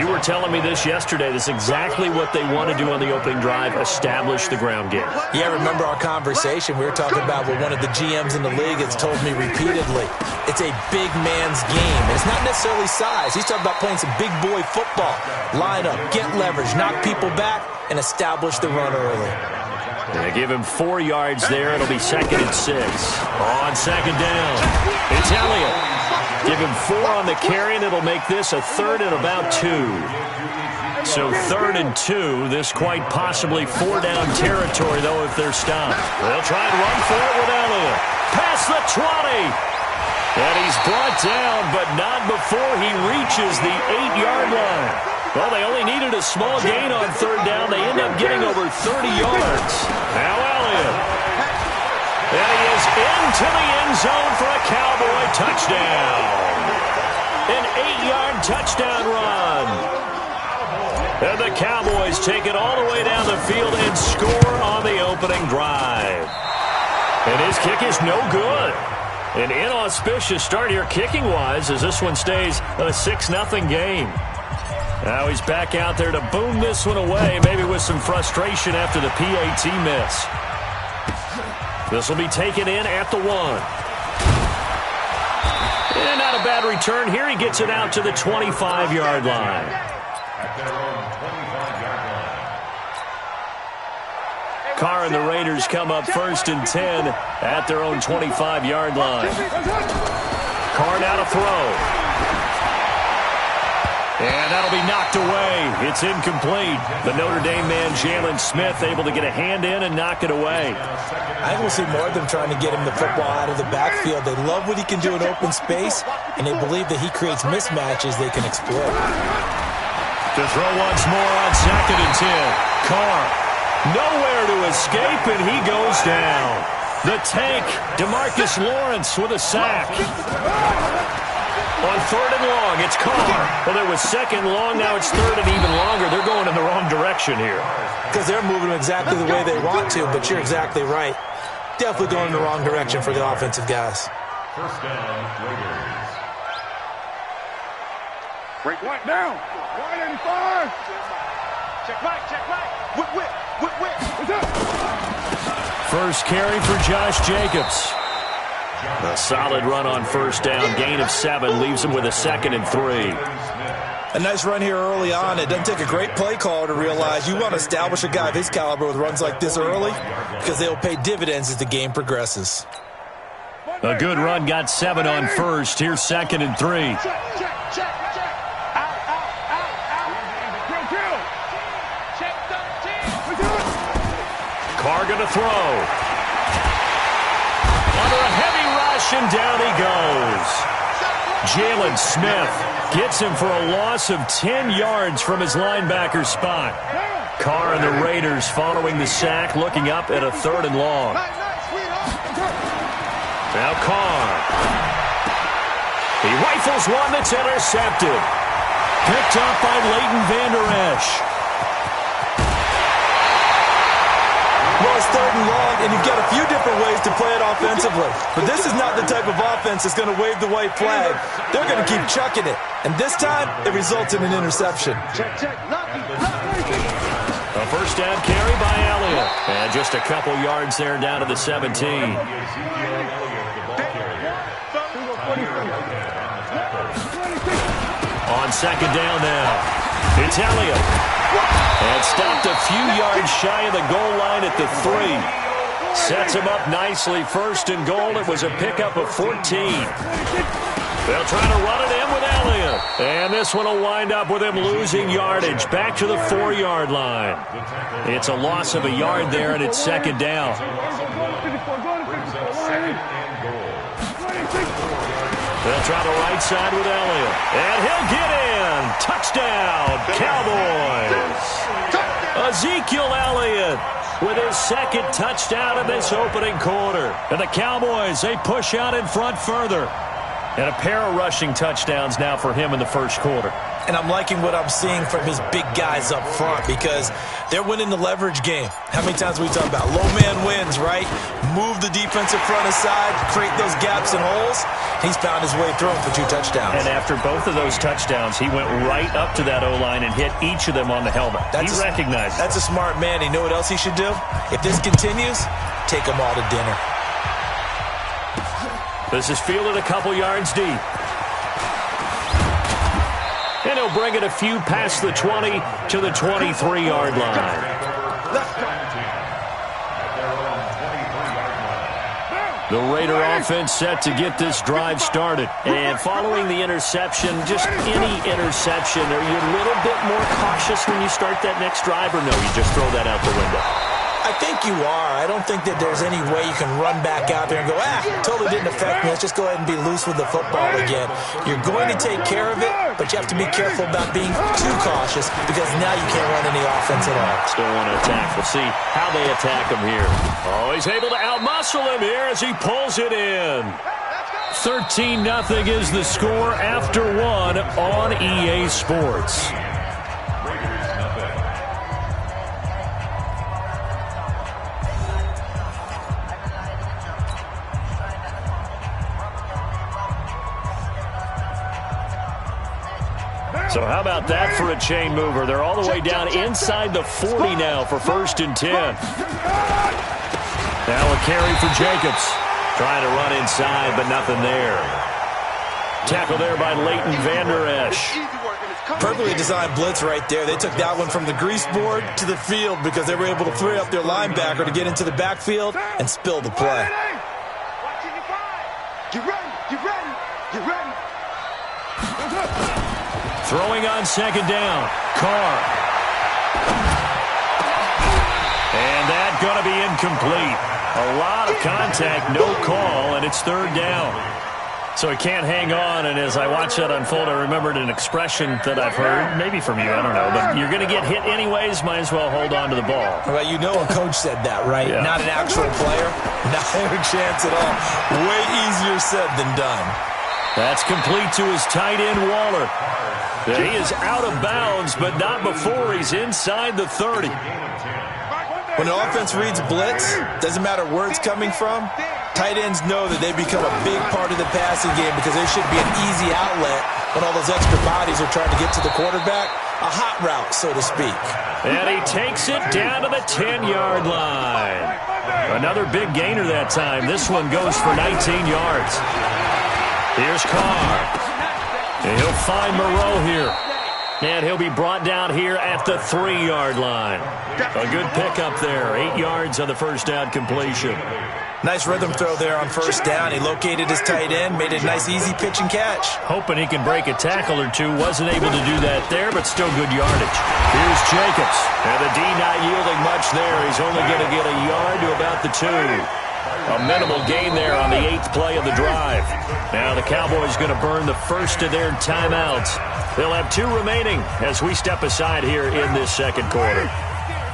You were telling me this yesterday. This is exactly what they want to do on the opening drive, establish the ground game. Yeah, remember our conversation? We were talking about what one of the GMs in the league has told me repeatedly. It's a big man's game. And it's not necessarily size. He's talking about playing some big boy football. Line up, get leverage, knock people back, and establish the run early. They give him 4 yards there. It'll be 2nd and 6. On second down, it's Elliott. Give him 4 on the carry, and it'll make this a 3rd and about 2. So 3rd and 2. This quite possibly 4-down territory, though, if they're stopped. They'll try and run for it with Elliott. Past the 20. And he's brought down, but not before he reaches the 8-yard line. Well, they only needed a small gain on third down. They end up getting over 30 yards. Now Elliott. And he is into the end zone for a Cowboy touchdown. An 8-yard touchdown run. And the Cowboys take it all the way down the field and score on the opening drive. And his kick is no good. An inauspicious start here kicking-wise as this one stays a 6-0 game. Now he's back out there to boom this one away, maybe with some frustration after the PAT miss. This will be taken in at the 1. And not a bad return here. He gets it out to the 25-yard line. Carr and the Raiders come up 1st and 10 at their own 25-yard line. Carr now to throw. And that'll be knocked away. It's incomplete. The Notre Dame man, Jalen Smith, able to get a hand in and knock it away. I think we'll see more of them trying to get him the football out of the backfield. They love what he can do in open space, and they believe that he creates mismatches they can exploit. To throw once more on 2nd and 10. Carr. Nowhere to escape, and he goes down. The tank, DeMarcus Lawrence with a sack. On 3rd and long, it's Carr. Well, it was 2nd long, now it's 3rd and even longer. They're going in the wrong direction here. Because they're moving exactly the way they want to, but you're exactly right. Definitely going in the wrong direction for the offensive guys. 1st down, Raiders. Break one down. 185. Check right. Whip. What's up? First carry for Josh Jacobs. A solid run on 1st down. Gain of 7 leaves him with a 2nd and 3. A nice run here early on. It doesn't take a great play caller to realize you want to establish a guy of his caliber with runs like this early because they'll pay dividends as the game progresses. A good run, got 7 on 1st. Here's 2nd and 3. Check. Carr going to throw. Under a heavy rush, and down he goes. Jalen Smith gets him for a loss of 10 yards from his linebacker spot. Carr and the Raiders following the sack, looking up at a 3rd and long. Now Carr. He rifles one that's intercepted. Picked up by Leighton Vander Esch. Well, it's 3rd and long, and you've got a few different ways to play it offensively. But this is not the type of offense that's going to wave the white flag. They're going to keep chucking it. And this time, it results in an interception. Check. A 1st down carry by Elliott. And just a couple yards there down to the 17. On 2nd down now. It's Elliott. And stopped a few yards shy of the goal line at the 3. Sets him up nicely. 1st and goal. It was a pickup of 14. They'll try to run it in with Elliott. And this one will wind up with him losing yardage. Back to the 4-yard line. It's a loss of a yard there, and it's 2nd down. They'll try the right side with Elliott. And he'll get in. Touchdown, Cowboys. Ezekiel Elliott with his 2nd touchdown in this opening quarter. And the Cowboys, they push out in front further. And a pair of rushing touchdowns now for him in the 1st quarter. And I'm liking what I'm seeing from his big guys up front because they're winning the leverage game. How many times we talk about low man wins, right? Move the defensive front aside, create those gaps and holes. He's found his way through them for 2 touchdowns. And after both of those touchdowns, he went right up to that O-line and hit each of them on the helmet. He recognized it. That's a smart man. You know what else he should do? If this continues, take them all to dinner. This is fielded a couple yards deep. And he'll bring it a few past the 20 to the 23-yard line. The Raider offense set to get this drive started. And following the interception, just any interception, are you a little bit more cautious when you start that next drive, or no, you just throw that out the window? I think you are. I don't think that there's any way you can run back out there and go, totally didn't affect me. Let's just go ahead and be loose with the football again. You're going to take care of it, but you have to be careful about being too cautious because now you can't run any offense at all. Still want to attack. We'll see how they attack him here. Oh, he's able to outmuscle him here as he pulls it in. 13-0 is the score after one on EA Sports. So how about that for a chain mover? They're all the way down inside the 40 now for 1st and 10. Now a carry for Jacobs. Trying to run inside, but nothing there. Tackle there by Leighton Vander Esch. Perfectly designed blitz right there. They took that one from the grease board to the field because they were able to free up their linebacker to get into the backfield and spill the play. Get ready, get ready, get ready. Throwing on 2nd down. Carr. And that's going to be incomplete. A lot of contact, no call, and it's 3rd down. So he can't hang on, and as I watch that unfold, I remembered an expression that I've heard, maybe from you, I don't know, but you're going to get hit anyways, might as well hold on to the ball. Well, you know a coach said that, right? Yeah. Not an actual player. Not a chance at all. Way easier said than done. That's complete to his tight end, Waller. He is out of bounds, but not before he's inside the 30. When the offense reads blitz, doesn't matter where it's coming from, tight ends know that they become a big part of the passing game because there should be an easy outlet when all those extra bodies are trying to get to the quarterback. A hot route, so to speak. And he takes it down to the 10-yard line. Another big gainer that time. This one goes for 19 yards. Here's Carr. And he'll find Moreau here. And he'll be brought down here at the 3-yard line. A good pickup there. 8 yards on the 1st down completion. Nice rhythm throw there on 1st down. He located his tight end, made a nice easy pitch and catch. Hoping he can break a tackle or two. Wasn't able to do that there, but still good yardage. Here's Jacobs. And the D not yielding much there. He's only going to get a yard to about the 2. A minimal gain there on the 8th play of the drive. Now the Cowboys going to burn the first of their timeouts. They'll have 2 remaining as we step aside here in this 2nd quarter.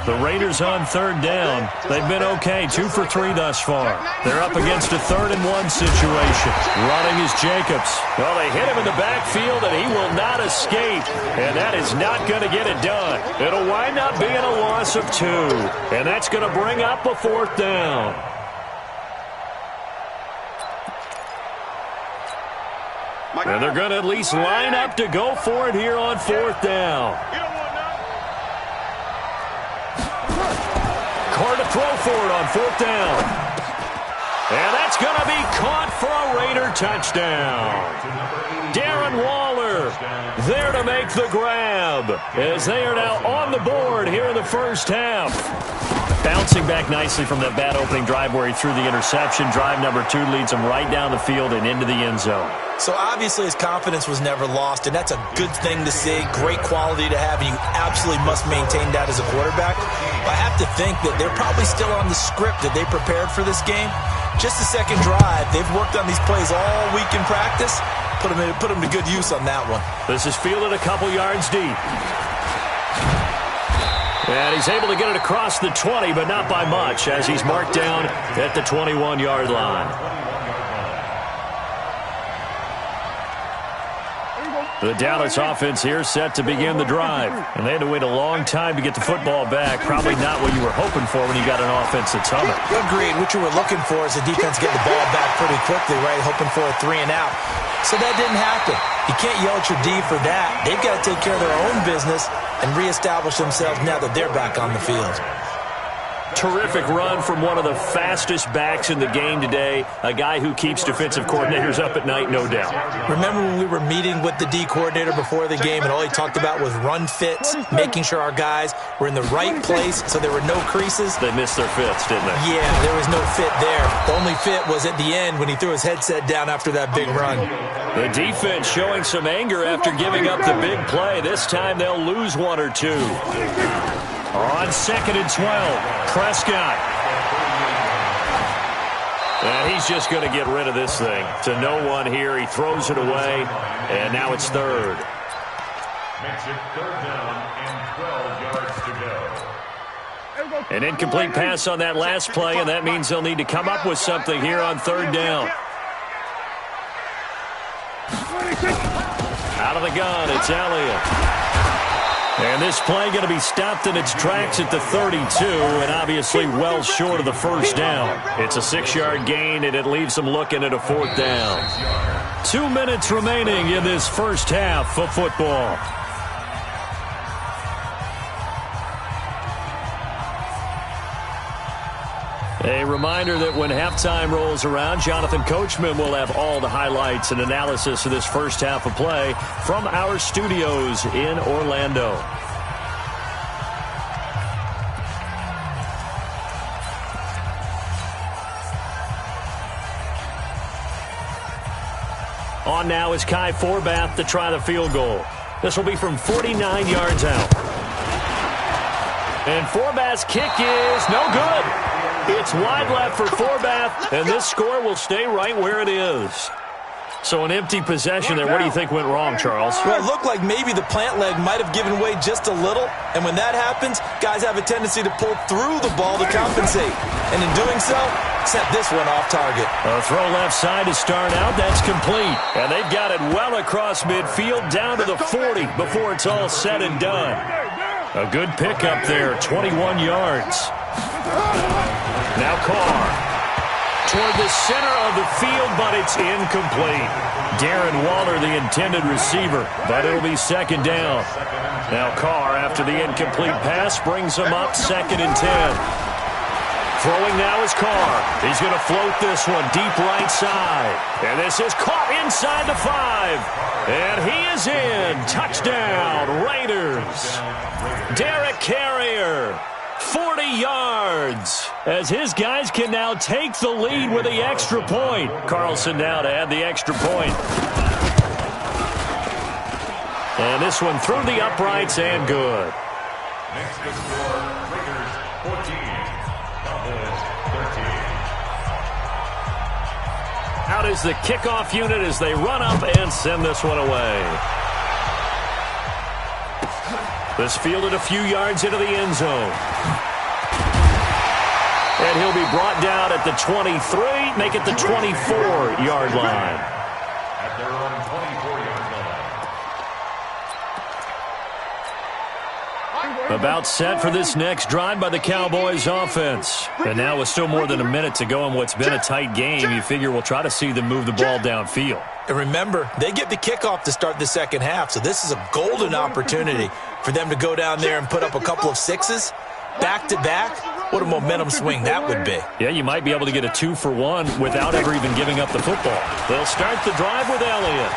The Raiders on 3rd down. They've been okay, 2 for 3 thus far. They're up against a 3rd and 1 situation. Running is Jacobs. Well, they hit him in the backfield, and he will not escape. And that is not going to get it done. It'll wind up being a loss of 2. And that's going to bring up a 4th down. And they're going to at least line up to go for it here on 4th down. Carr to throw for it on 4th down. And that's going to be caught for a Raider touchdown. Darren Waller there to make the grab as they are now on the board here in the 1st half. Bouncing back nicely from that bad opening drive where he threw the interception. Drive number 2 leads him right down the field and into the end zone. So obviously his confidence was never lost, and that's a good thing to see. Great quality to have, and you absolutely must maintain that as a quarterback. But I have to think that they're probably still on the script that they prepared for this game. Just the 2nd drive. They've worked on these plays all week in practice. Put them to good use on that one. This is fielded a couple yards deep. And he's able to get it across the 20, but not by much, as he's marked down at the 21-yard line. The Dallas offense here set to begin the drive. And they had to wait a long time to get the football back. Probably not what you were hoping for when you got an offense that's humming. Agreed. What you were looking for is the defense getting the ball back pretty quickly, right? Hoping for a 3 and out. So that didn't happen. You can't yell at your D for that. They've got to take care of their own business and reestablish themselves now that they're back on the field. Terrific run from one of the fastest backs in the game today. A guy who keeps defensive coordinators up at night, no doubt. Remember when we were meeting with the D coordinator before the game and all he talked about was run fits, making sure our guys were in the right place so there were no creases? They missed their fits, didn't they? Yeah, there was no fit there. The only fit was at the end when he threw his headset down after that big run. The defense showing some anger after giving up the big play. This time they'll lose 1 or 2. On 2nd and 12, Prescott. And he's just going to get rid of this thing. To no one here. He throws it away, and now it's 3rd. Makes it 3rd down and 12 yards to go. An incomplete pass on that last play, and that means they'll need to come up with something here on 3rd down. Out of the gun, it's Elliott. And this play going to be stopped in its tracks at the 32, and obviously well short of the 1st down. It's a 6-yard gain, and it leaves them looking at a 4th down. 2 minutes remaining in this first half of football. A reminder that when halftime rolls around, Jonathan Coachman will have all the highlights and analysis of this first half of play from our studios in Orlando. On now is Kai Forbath to try the field goal. This will be from 49 yards out. And Forbath's kick is no good. It's wide left for Forbath, and this score will stay right where it is. So an empty possession there. What do you think went wrong, Charles? Well, it looked like maybe the plant leg might have given way just a little, and when that happens, guys have a tendency to pull through the ball to compensate. And in doing so, set this one off target. A throw left side to start out. That's complete. And they've got it well across midfield down to the 40 before it's all said and done. A good pickup there, 21 yards. Now Carr toward the center of the field, but it's incomplete. Darren Waller, the intended receiver, but it'll be 2nd down. Now Carr, after the incomplete pass, brings him up 2nd and 10. Throwing now is Carr. He's going to float this one deep right side. And this is caught inside the 5. And he is in. Touchdown, Raiders. Derek Carrier. 40 yards as his guys can now take the lead with the extra point. Carlson now to add the extra point. And this one through the uprights and good. Next to score, Raiders 14, Cowboys 13. Out is the kickoff unit as they run up and send this one away. This fielded a few yards into the end zone. And he'll be brought down at the 23, make it the 24-yard line. At their own 24-yard line. About set for this next drive by the Cowboys offense. And now with still more than a minute to go in what's been a tight game, you figure we'll try to see them move the ball downfield. And remember, they get the kickoff to start the second half, so this is a golden opportunity for them to go down there and put up a couple of 6s back-to-back. What a momentum swing that would be. Yeah, you might be able to get a 2-for-1 without ever even giving up the football. They'll start the drive with Elliott.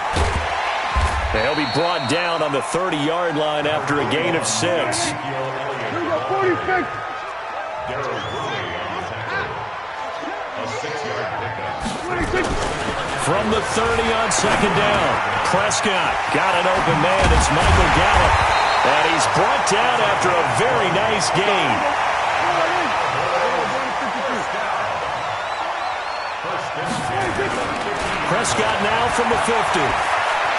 They'll be brought down on the 30-yard line after a gain of 6. From the 30 on 2nd down, Prescott got an open man. It's Michael Gallup. And he's brought down after a very nice gain. Prescott now from the 50.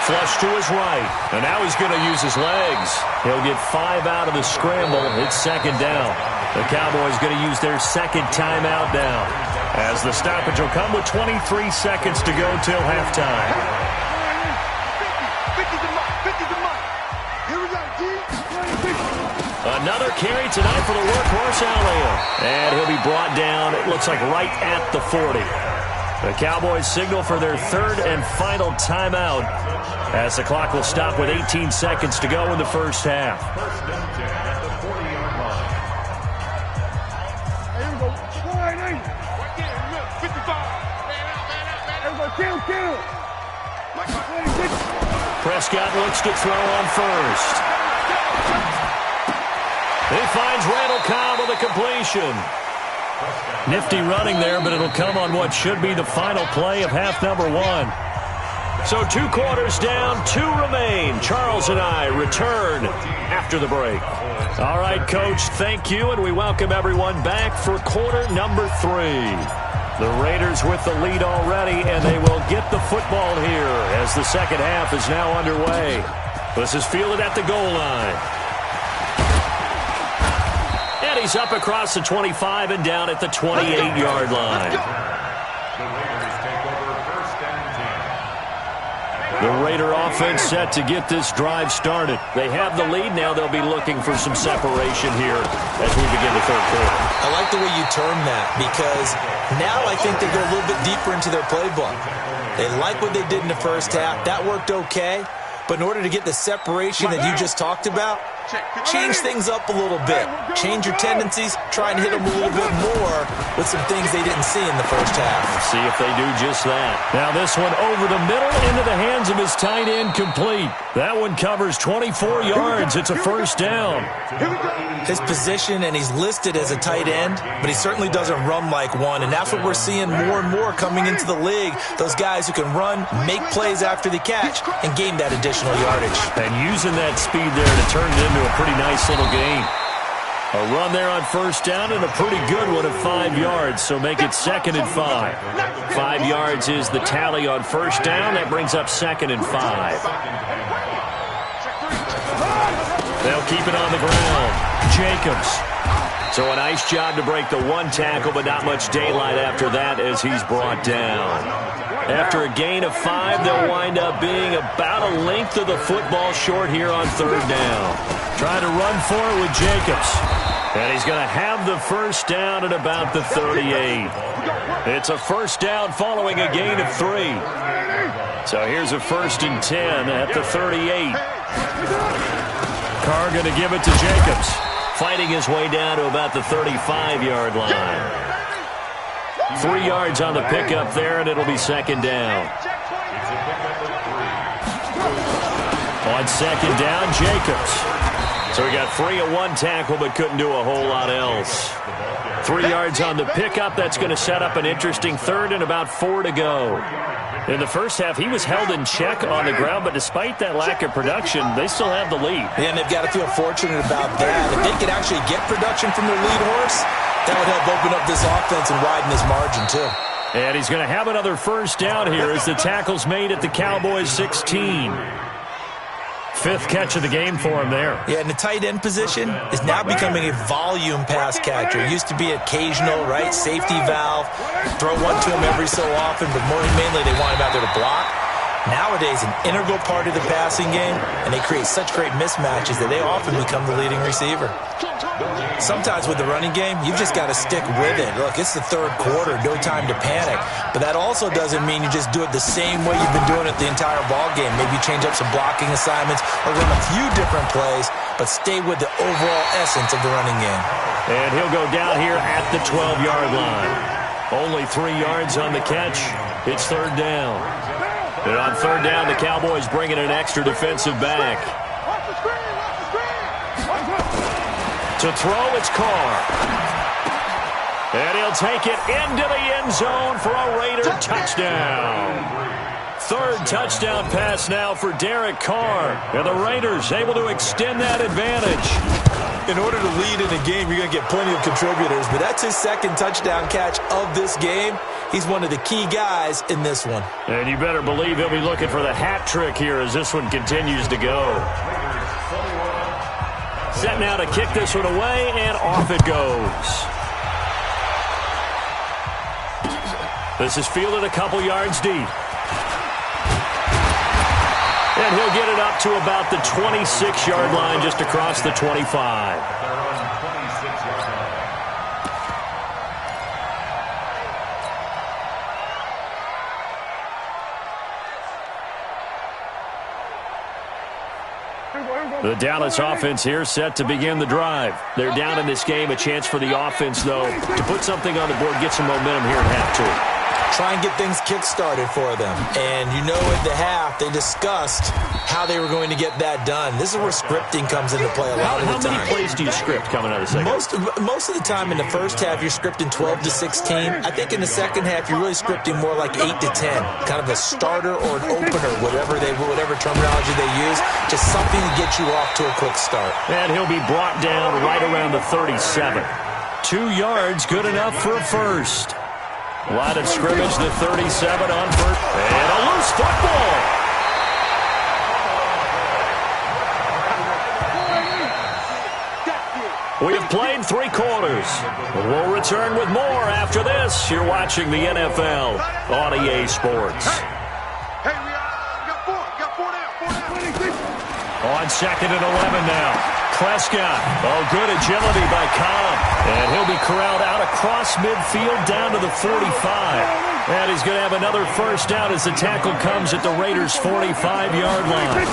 Flush to his right. And now he's going to use his legs. He'll get 5 out of the scramble. It's 2nd down. The Cowboys going to use their 2nd timeout now, as the stoppage will come with 23 seconds to go till halftime. 50 to Mike. Here we go, G. Another carry tonight for the workhorse Elliott. And he'll be brought down, it looks like right at the 40. The Cowboys signal for their 3rd and final timeout, as the clock will stop with 18 seconds to go in the first half. First and 10 at the 40-yard line. Here we go. Right there, look, 55. Man out. Everybody kill. Prescott looks to throw on first. He finds Randall Cobb with a completion. Nifty running there, but it'll come on what should be the final play of half number 1. So 2 quarters down, 2 remain. Charles and I return after the break. All right, Coach, thank you, and we welcome everyone back for quarter number 3. The Raiders with the lead already, and they will get the football here as the second half is now underway. This is fielded at the goal line. And he's up across the 25 and down at the 28-yard line. The Raider offense set to get this drive started. They have the lead. Now they'll be looking for some separation here as we begin the third quarter. I like the way you term that because now I think they go a little bit deeper into their playbook. They like what they did in the first half. That worked okay. But in order to get the separation that you just talked about, change things up a little bit. Change your tendencies. Try and hit them a little bit more with some things they didn't see in the first half. Let's see if they do just that. Now this one over the middle into the hands of his tight end, complete. That one covers 24 yards. It's a first down. His position, and he's listed as a tight end, but he certainly doesn't run like one, and that's what we're seeing more and more coming into the league. Those guys who can run, make plays after the catch, and gain that additional yardage. And using that speed there to turn it into a pretty nice little gain. A run there on first down and a pretty good one of 5 yards, so make it 2nd and 5. 5 yards is the tally on first down. That brings up 2nd and 5. They'll keep it on the ground. Jacobs. So a nice job to break the 1 tackle, but not much daylight after that as he's brought down. After a gain of 5, they'll wind up being about a length of the football short here on third down. Trying to run for it with Jacobs. And he's going to have the first down at about the 38. It's a first down following a gain of 3. So here's a 1st and 10 at the 38. Carr going to give it to Jacobs. Fighting his way down to about the 35-yard line. 3 yards on the pickup there, and it'll be 2nd down. On 2nd down, Jacobs. So he got free of 1 tackle, but couldn't do a whole lot else. 3 yards on the pickup. That's going to set up an interesting 3rd and about 4 to go. In the first half, he was held in check on the ground, but despite that lack of production, they still have the lead. Yeah, and they've got to feel fortunate about that. If they could actually get production from their lead horse, that would help open up this offense and widen this margin, too. And he's going to have another first down here as the tackle's made at the Cowboys' 16. 5th catch of the game for him there. Yeah, and the tight end position is now becoming a volume pass catcher. It used to be occasional, right, safety valve, throw one to him every so often, but more mainly they want him out there to block. Nowadays, an integral part of the passing game, and they create such great mismatches that they often become the leading receiver. Sometimes with the running game, you've just got to stick with it. Look, it's the third quarter, no time to panic. But that also doesn't mean you just do it the same way you've been doing it the entire ball game. Maybe you change up some blocking assignments or run a few different plays, but stay with the overall essence of the running game. And he'll go down here at the 12-yard line. Only 3 yards on the catch. It's 3rd down. And on 3rd down, the Cowboys bring in an extra defensive back. To throw, it's Carr. And he'll take it into the end zone for a Raider touchdown. 3rd touchdown pass now for Derek Carr. And the Raiders able to extend that advantage. In order to lead in a game, you're going to get plenty of contributors, but that's his 2nd touchdown catch of this game. He's one of the key guys in this one. And you better believe he'll be looking for the hat trick here as this one continues to go. Set now to kick this one away, and off it goes. This is fielded a couple yards deep. And he'll get it up to about the 26-yard line, just across the 25. The Dallas offense here set to begin the drive. They're down in this game. A chance for the offense, though, to put something on the board, get some momentum here at half two. try and get things kick-started for them. And you know at the half, they discussed how they were going to get that done. This is where scripting comes into play a lot of the time. How many plays do you script coming out of the second? Most of the time in the first half, you're scripting 12 to 16. I think in the second half, you're really scripting more like 8 to 10. Kind of a starter or an opener, whatever terminology they use. Just something to get you off to a quick start. And he'll be brought down right around the 37. 2 yards, good enough for a first. Line of scrimmage, the 37 on first. And a loose football. We have played 3 quarters. We'll return with more after this. You're watching the NFL on EA Sports. Hey, we got 4 down. On 2nd and 11 now. Prescott. Oh, good agility by Cobb. And he'll be corralled out across midfield down to the 45. And he's going to have another first down as the tackle comes at the Raiders' 45-yard line.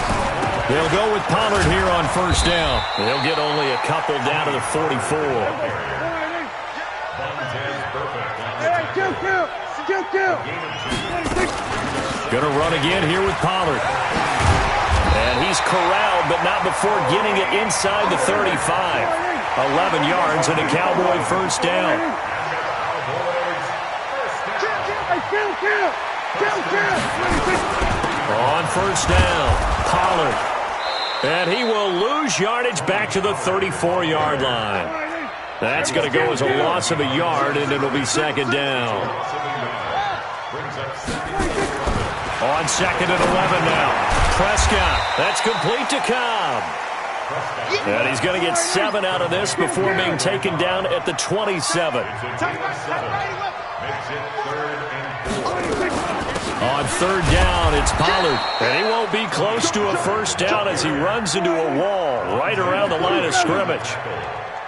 They'll go with Pollard here on first down. They'll get only a couple down to the 44. Going to run again here with Pollard. And he's corralled, but not before getting it inside the 35. 11 yards and a Cowboy first down. On first down, Pollard. And he will lose yardage back to the 34-yard line. That's going to go as a loss of a yard, and it'll be second down. On 2nd and 11 now. Prescott, that's complete to Cobb. And he's going to get 7 out of this before being taken down at the 27. On 3rd down, it's Pollard. And he won't be close to a first down as he runs into a wall right around the line of scrimmage.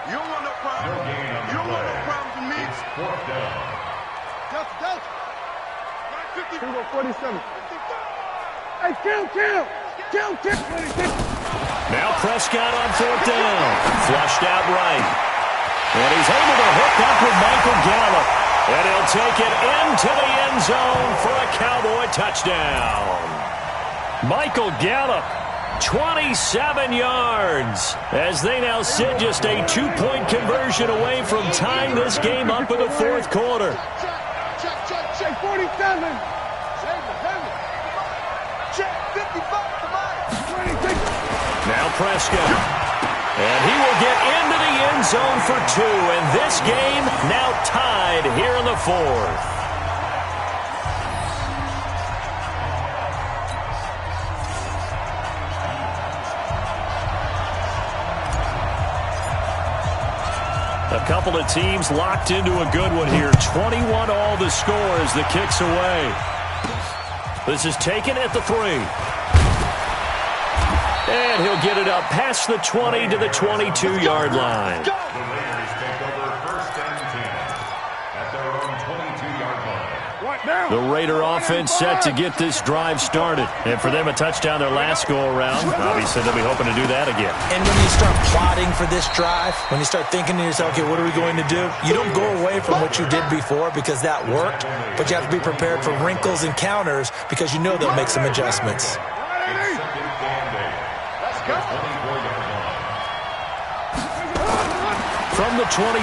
You don't want no problem. You don't want no problem with me. Delta. 47. Hey, kill. Now Prescott on 4th down. Flushed out right. And he's able to hook up with Michael Gallup. And he'll take it into the end zone for a Cowboy touchdown. Michael Gallup, 27 yards. As they now sit just a 2-point conversion away from tying this game up in the 4th quarter. Check 47. Now Prescott. And he will get into the end zone for 2. And this game now tied here in the 4th. A couple of teams locked into a good one here. 21 all the score as the kick's away. This is taken at the 3. And he'll get it up past the 20 to the 22-yard line. The Raiders take over 1st and 10 at their own 22-yard line. The Raider offense set to get this drive started. And for them, a touchdown their last go-around. Obviously, they'll be hoping to do that again. And when you start plotting for this drive, when you start thinking to yourself, okay, what are we going to do? You don't go away from what you did before because that worked, but you have to be prepared for wrinkles and counters because you know they'll make some adjustments. From the 24,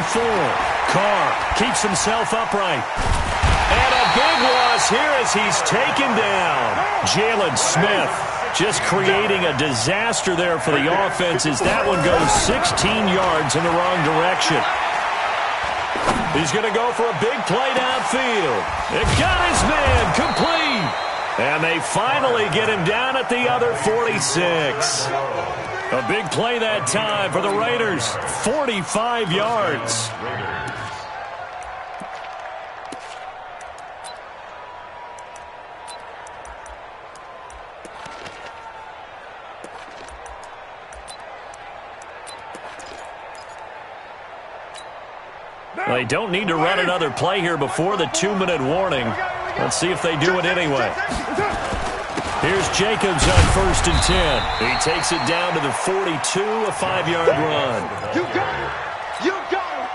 Carr keeps himself upright. And a big loss here as he's taken down. Jalen Smith just creating a disaster there for the offense as that one goes 16 yards in the wrong direction. He's going to go for a big play downfield. It got his man complete. And they finally get him down at the other 46. A big play that time for the Raiders. 45 yards. They don't need to run another play here before the 2-minute warning. Let's see if they do it anyway. Here's Jacobs on 1st and 10. He takes it down to the 42, a 5-yard run. You got it. You got it.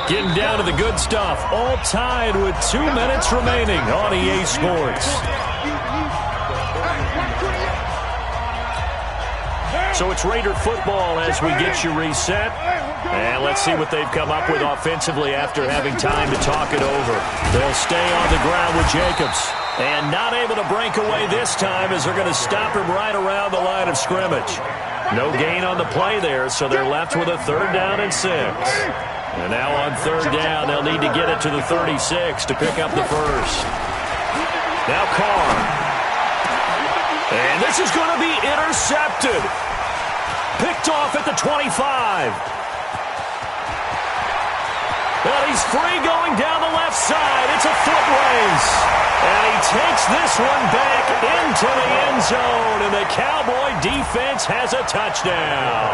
Getting down to the good stuff. All tied with 2 minutes remaining on EA Sports. So it's Raider football as we get you reset. And let's see what they've come up with offensively after having time to talk it over. They'll stay on the ground with Jacobs. And not able to break away this time as they're going to stop him right around the line of scrimmage. No gain on the play there, so they're left with a 3rd down and 6. And now on 3rd down, they'll need to get it to the 36 to pick up the first. Now Carr. And this is going to be intercepted. Picked off at the 25. Well, he's free going down the left side. It's a foot race. And he takes this one back into the end zone. And the Cowboy defense has a touchdown.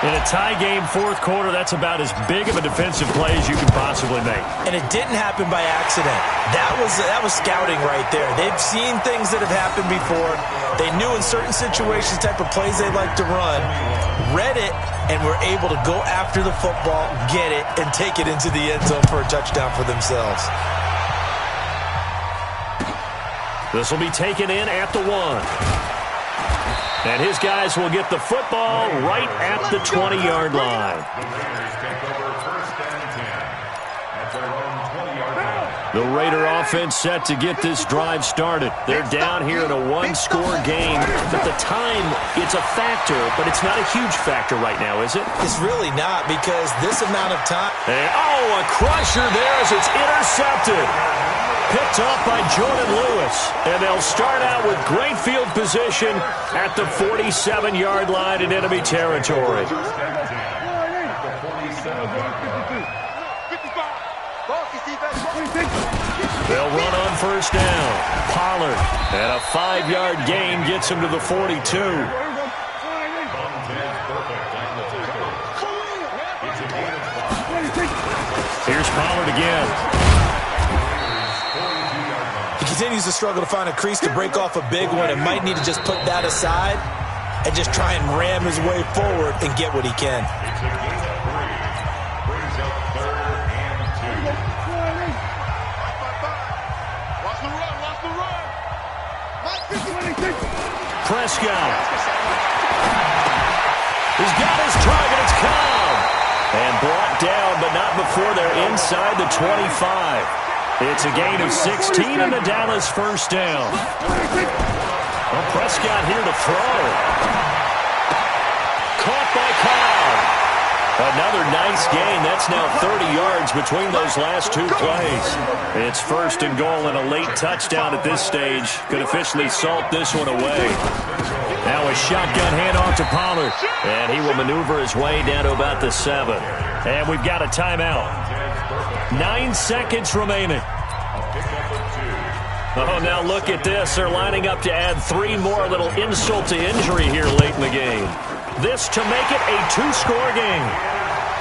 In a tie game, 4th quarter, that's about as big of a defensive play as you can possibly make. And it didn't happen by accident. That was scouting right there. They've seen things that have happened before. They knew in certain situations the type of plays they like to run, read it, and were able to go after the football, get it, and take it into the end zone for a touchdown for themselves. This will be taken in at the 1. And his guys will get the football right at the 20-yard line. The Raider offense set to get this drive started. They're down here in a 1-score game. At the time, it's a factor, but it's not a huge factor right now, is it? It's really not, because this amount of time... And, a crusher there as it's intercepted. Picked off by Jordan Lewis. And they'll start out with great field position at the 47-yard line in enemy territory. They'll run on 1st down. Pollard. And a 5-yard gain gets him to the 42. Here's Pollard again. He continues to struggle to find a crease to break off a big one and might need to just put that aside and just try and ram his way forward and get what he can. Prescott. He's got his target. It's Cobb. And brought down, but not before they're inside the 25. It's a gain of 16 and the Dallas 1st down. Well, Prescott here to throw. Caught by Cobb. Another nice gain. That's now 30 yards between those last 2 plays. It's 1st and goal, and a late touchdown at this stage could officially salt this one away. Now a shotgun handoff to Pollard. And he will maneuver his way down to about the 7. And we've got a timeout. 9 seconds remaining. Oh, now look at this. They're lining up to add 3 more. Little insult to injury here late in the game. This to make it a 2-score game.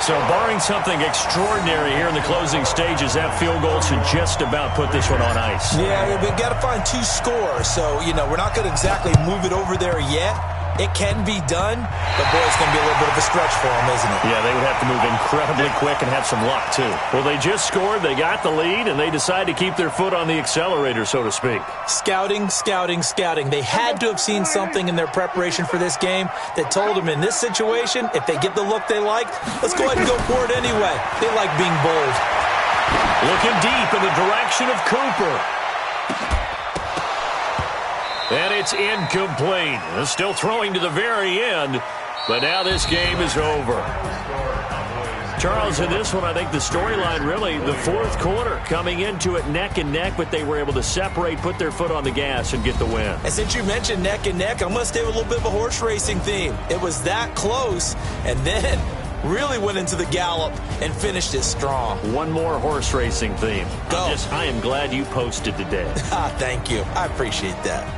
So barring something extraordinary here in the closing stages, that field goal should just about put this one on ice. Yeah, we've got to find 2 scores. So, we're not going to exactly move it over there yet. It can be done, but boy, it's going to be a little bit of a stretch for them, isn't it? Yeah, they would have to move incredibly quick and have some luck, too. Well, they just scored, they got the lead, and they decide to keep their foot on the accelerator, so to speak. Scouting, scouting, scouting. They had to have seen something in their preparation for this game that told them in this situation, if they get the look they like, let's go ahead and go for it anyway. They like being bold. Looking deep in the direction of Cooper. And it's incomplete. Still throwing to the very end, but now this game is over. Charles, in this one, I think the storyline really, the 4th quarter, coming into it neck and neck, but they were able to separate, put their foot on the gas, and get the win. And since you mentioned neck and neck, I'm going to stay with a little bit of a horse racing theme. It was that close, and then really went into the gallop and finished it strong. One more horse racing theme. Go. I am glad you posted today. Thank you. I appreciate that.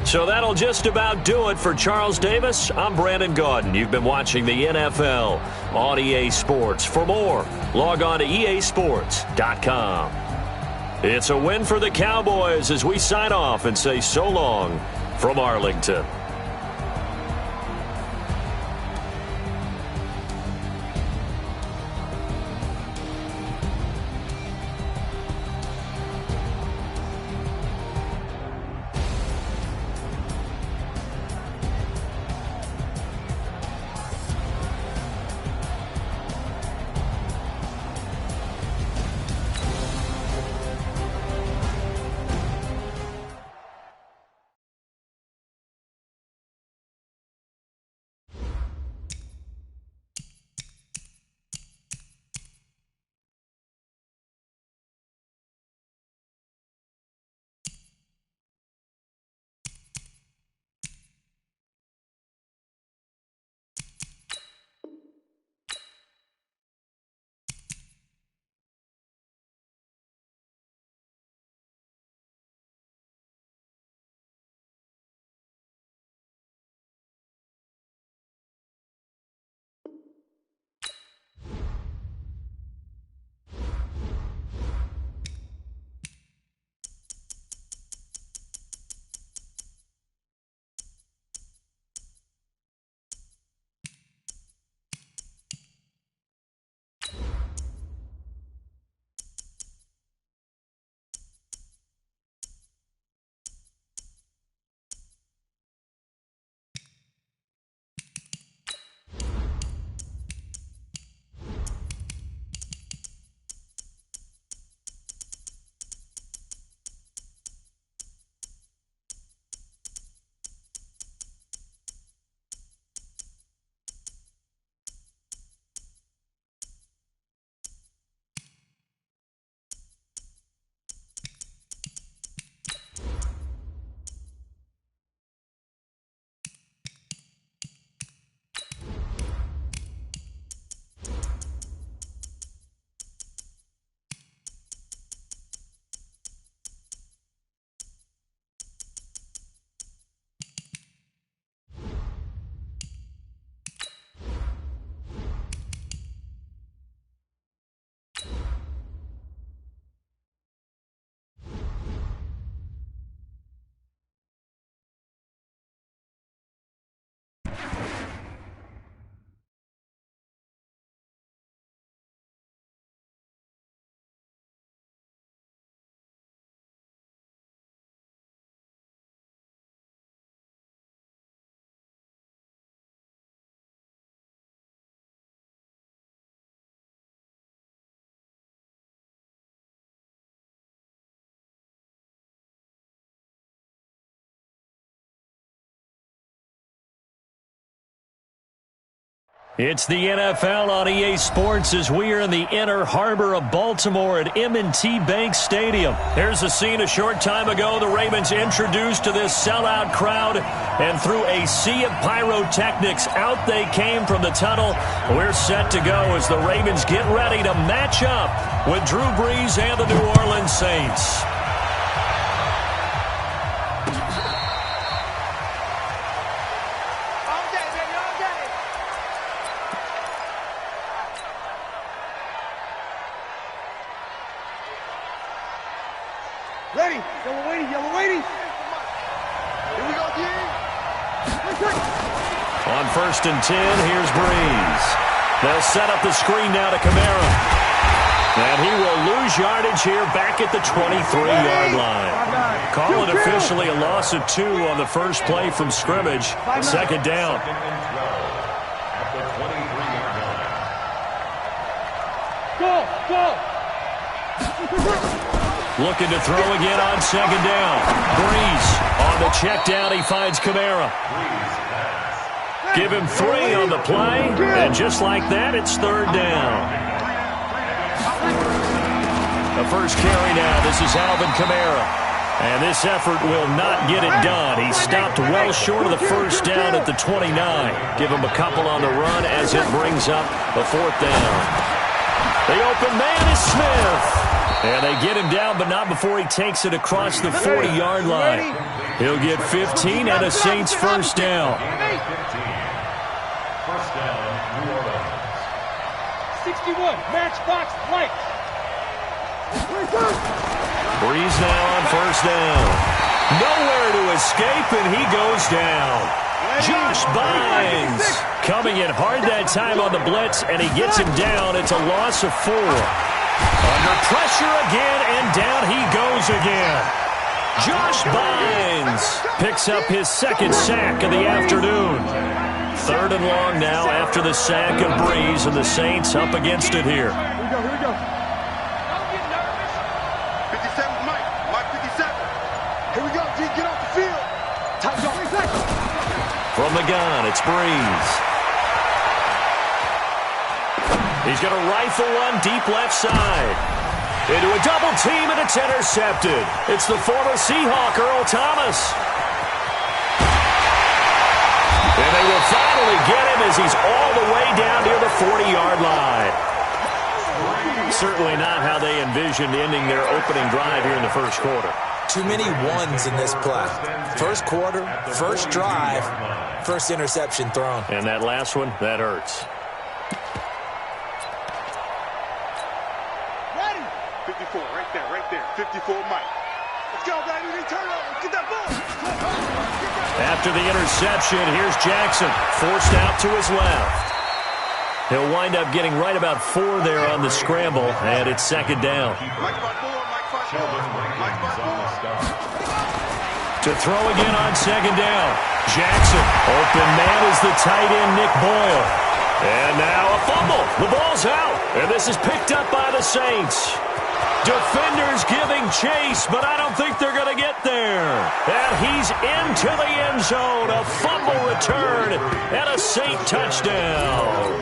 So that'll just about do it for Charles Davis. I'm Brandon Gaudin. You've been watching the NFL on EA Sports. For more, log on to easports.com. It's a win for the Cowboys as we sign off and say so long from Arlington. It's the NFL on EA Sports as we are in the inner harbor of Baltimore at M&T Bank Stadium. There's a scene a short time ago the Ravens introduced to this sellout crowd, and through a sea of pyrotechnics, out they came from the tunnel. We're set to go as the Ravens get ready to match up with Drew Brees and the New Orleans Saints. Ready, yellow waiting. Here we go, D. On 1st and 10, here's Brees. They'll set up the screen now to Kamara. And he will lose yardage here back at the 23-yard line. Call it officially a loss of 2 on the first play from scrimmage. Second down. At the 23-yard line. Go. Looking to throw again on second down. Brees on the check down. He finds Kamara. Give him 3 on the play. And just like that, it's third down. The first carry now. This is Alvin Kamara. And this effort will not get it done. He stopped well short of the first down at the 29. Give him a couple on the run as it brings up the 4th down. The open man is Smith. And they get him down, but not before he takes it across the 40-yard line. He'll get 15 and a Saints first down. First down, New Orleans. 61, matchbox lights. Breeze now on first down. Nowhere to escape, and he goes down. Josh Bynes coming in hard that time on the blitz, and he gets him down. It's a loss of 4. Under pressure again, and down he goes again. Josh Bynes picks up his second sack of the afternoon. 3rd and long now after the sack of Breeze, and the Saints up against it here. Here we go. Don't get nervous. 57's Mike. Mike 57. Here we go, G. Get off the field. Tight zone. From the gun, it's Breeze. He's going to rifle one deep left side. Into a double team, and it's intercepted. It's the former Seahawk, Earl Thomas. And they will finally get him as he's all the way down near the 40-yard line. Certainly not how they envisioned ending their opening drive here in the first quarter. Too many ones in this play. First quarter, first drive, first interception thrown. And that last one, that hurts. Ready? 54, right there. 54, Mike. Let's go, baby. Turnover. Get that ball. After the interception, here's Jackson, forced out to his left. He'll wind up getting right about 4 there on the scramble, and it's second down. To throw again on second down. Jackson, open man is the tight end, Nick Boyle. And now a fumble. The ball's out, and this is picked up by the Saints. Defenders giving chase, but I don't think they're going to get there. And he's into the end zone. A fumble return and a Saint touchdown.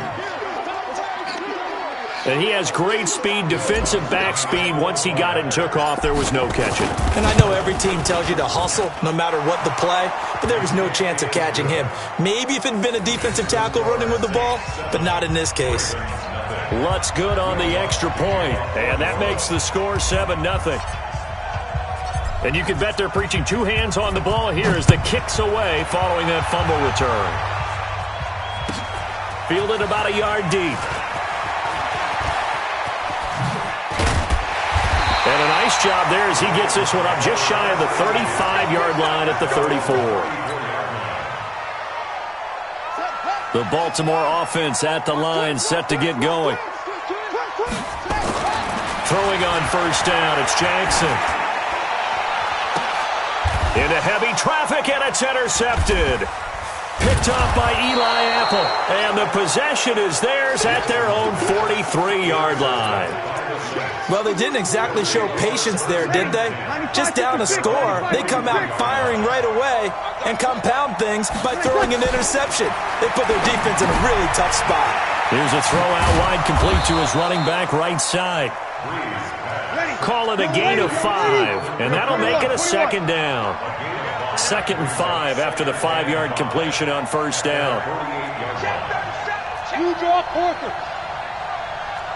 And he has great speed, defensive back speed. Once he got it and took off, there was no catching. And I know every team tells you to hustle no matter what the play, but there was no chance of catching him. Maybe if it had been a defensive tackle running with the ball, but not in this case. Lutz good on the extra point, and that makes the score 7-0. And you can bet they're preaching 2 hands on the ball here as the kick's away following that fumble return. Fielded about a yard deep. And a nice job there as he gets this one up just shy of the 35-yard line at the 34. The Baltimore offense at the line, set to get going. Throwing on first down, it's Jackson. Into heavy traffic, and it's intercepted. Picked off by Eli Apple, and the possession is theirs at their own 43-yard line. Well, they didn't exactly show patience there, did they? Just down a score, they come out firing right away and compound things by throwing an interception. They put their defense in a really tough spot. Here's a throw out wide, complete to his running back right side. Call it a gain of 5, and that'll make it a second down. 2nd and 5 after the 5-yard completion on first down. You draw Porter.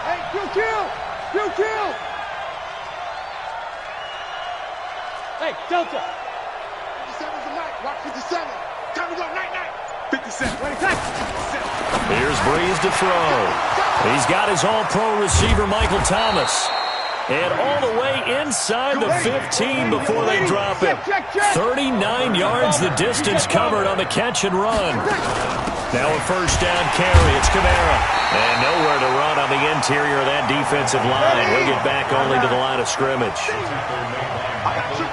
Hey, kill. Hey, Delta. 57's the mic. Rock 57. Time to go. Night. 57. Ready, time. Here's Breeze to throw. He's got his all-pro receiver, Michael Thomas. And all the way inside the 15 before they drop it. 39 yards the distance covered on the catch and run. Now a first down carry. It's Kamara. And nowhere to run on the interior of that defensive line. He'll get back only to the line of scrimmage.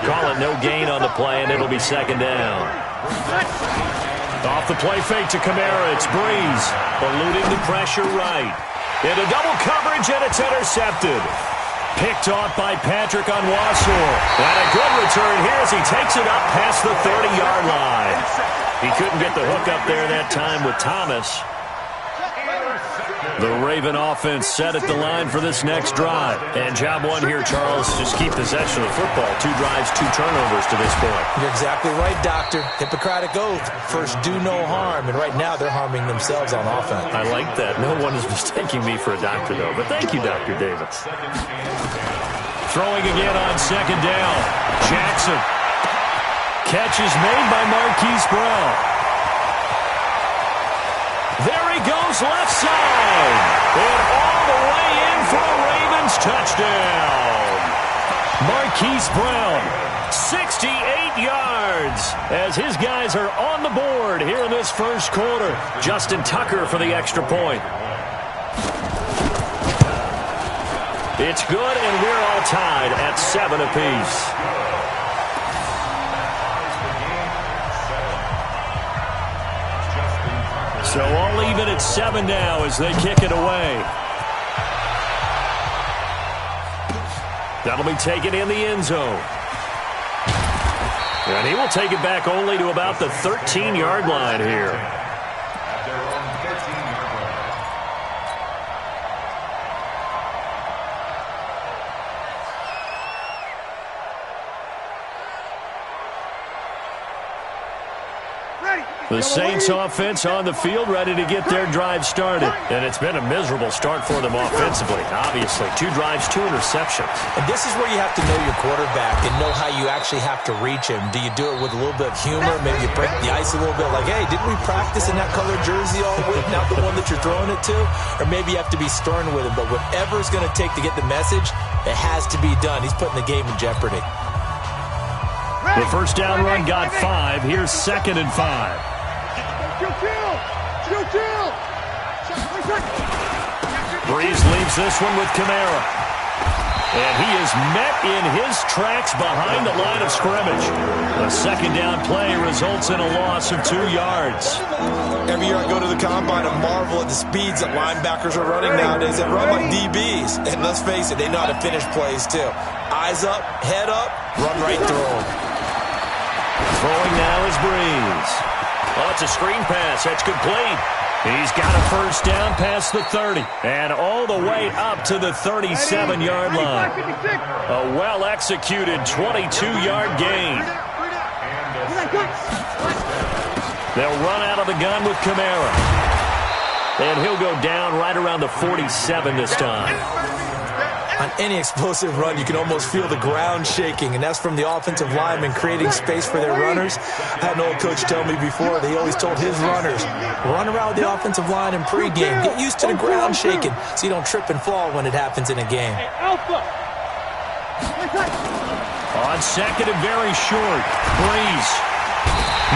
Call it no gain on the play, and it'll be second down. Off the play fake to Kamara. It's Breeze. Eluding the pressure right. Into double coverage, and it's intercepted. Picked off by Patrick Onwuasor. And a good return here as he takes it up past the 30-yard line. He couldn't get the hook up there that time with Thomas. The Raven offense set at the line for this next drive. And job one here, Charles, just keep possession of the football. 2 drives, 2 turnovers to this point. You're exactly right, Doctor. Hippocratic oath. First, do no harm. And right now, they're harming themselves on offense. I like that. No one is mistaking me for a doctor, though. But thank you, Dr. Davis. Throwing again on second down. Jackson. Catch is made by Marquise Brown. There he goes, left side. And all the way in for a Ravens touchdown. Marquise Brown, 68 yards as his guys are on the board here in this first quarter. Justin Tucker for the extra point. It's good, and we're all tied at 7 apiece. So all even at 7 now as they kick it away. That'll be taken in the end zone. And he will take it back only to about the 13-yard line here. The Saints offense on the field, ready to get their drive started. And it's been a miserable start for them offensively, obviously. 2 drives, 2 interceptions. And this is where you have to know your quarterback and know how you actually have to reach him. Do you do it with a little bit of humor? Maybe you break the ice a little bit, like, hey, didn't we practice in that colored jersey all week, not the one that you're throwing it to? Or maybe you have to be stern with him. But whatever it's going to take to get the message, it has to be done. He's putting the game in jeopardy. The first down run got 5. Here's 2nd and 5. Breeze leaves this one with Kamara. And he is met in his tracks behind the line of scrimmage. A second down play results in a loss of 2 yards. Every year I go to the combine and marvel at the speeds that linebackers are running nowadays. They run like DBs. And let's face it, they know how to finish plays too. Eyes up, head up, run right through them. Throwing now is Breeze. Oh, it's a screen pass. That's complete. He's got a first down past the 30 and all the way up to the 37-yard line. A well-executed 22-yard gain. They'll run out of the gun with Kamara. And he'll go down right around the 47 this time. On any explosive run, you can almost feel the ground shaking, and that's from the offensive linemen creating space for their runners. I had an old coach tell me before that he always told his runners, run around with the offensive line in pregame. Get used to the ground shaking so you don't trip and fall when it happens in a game. On 2nd and very short, Breeze.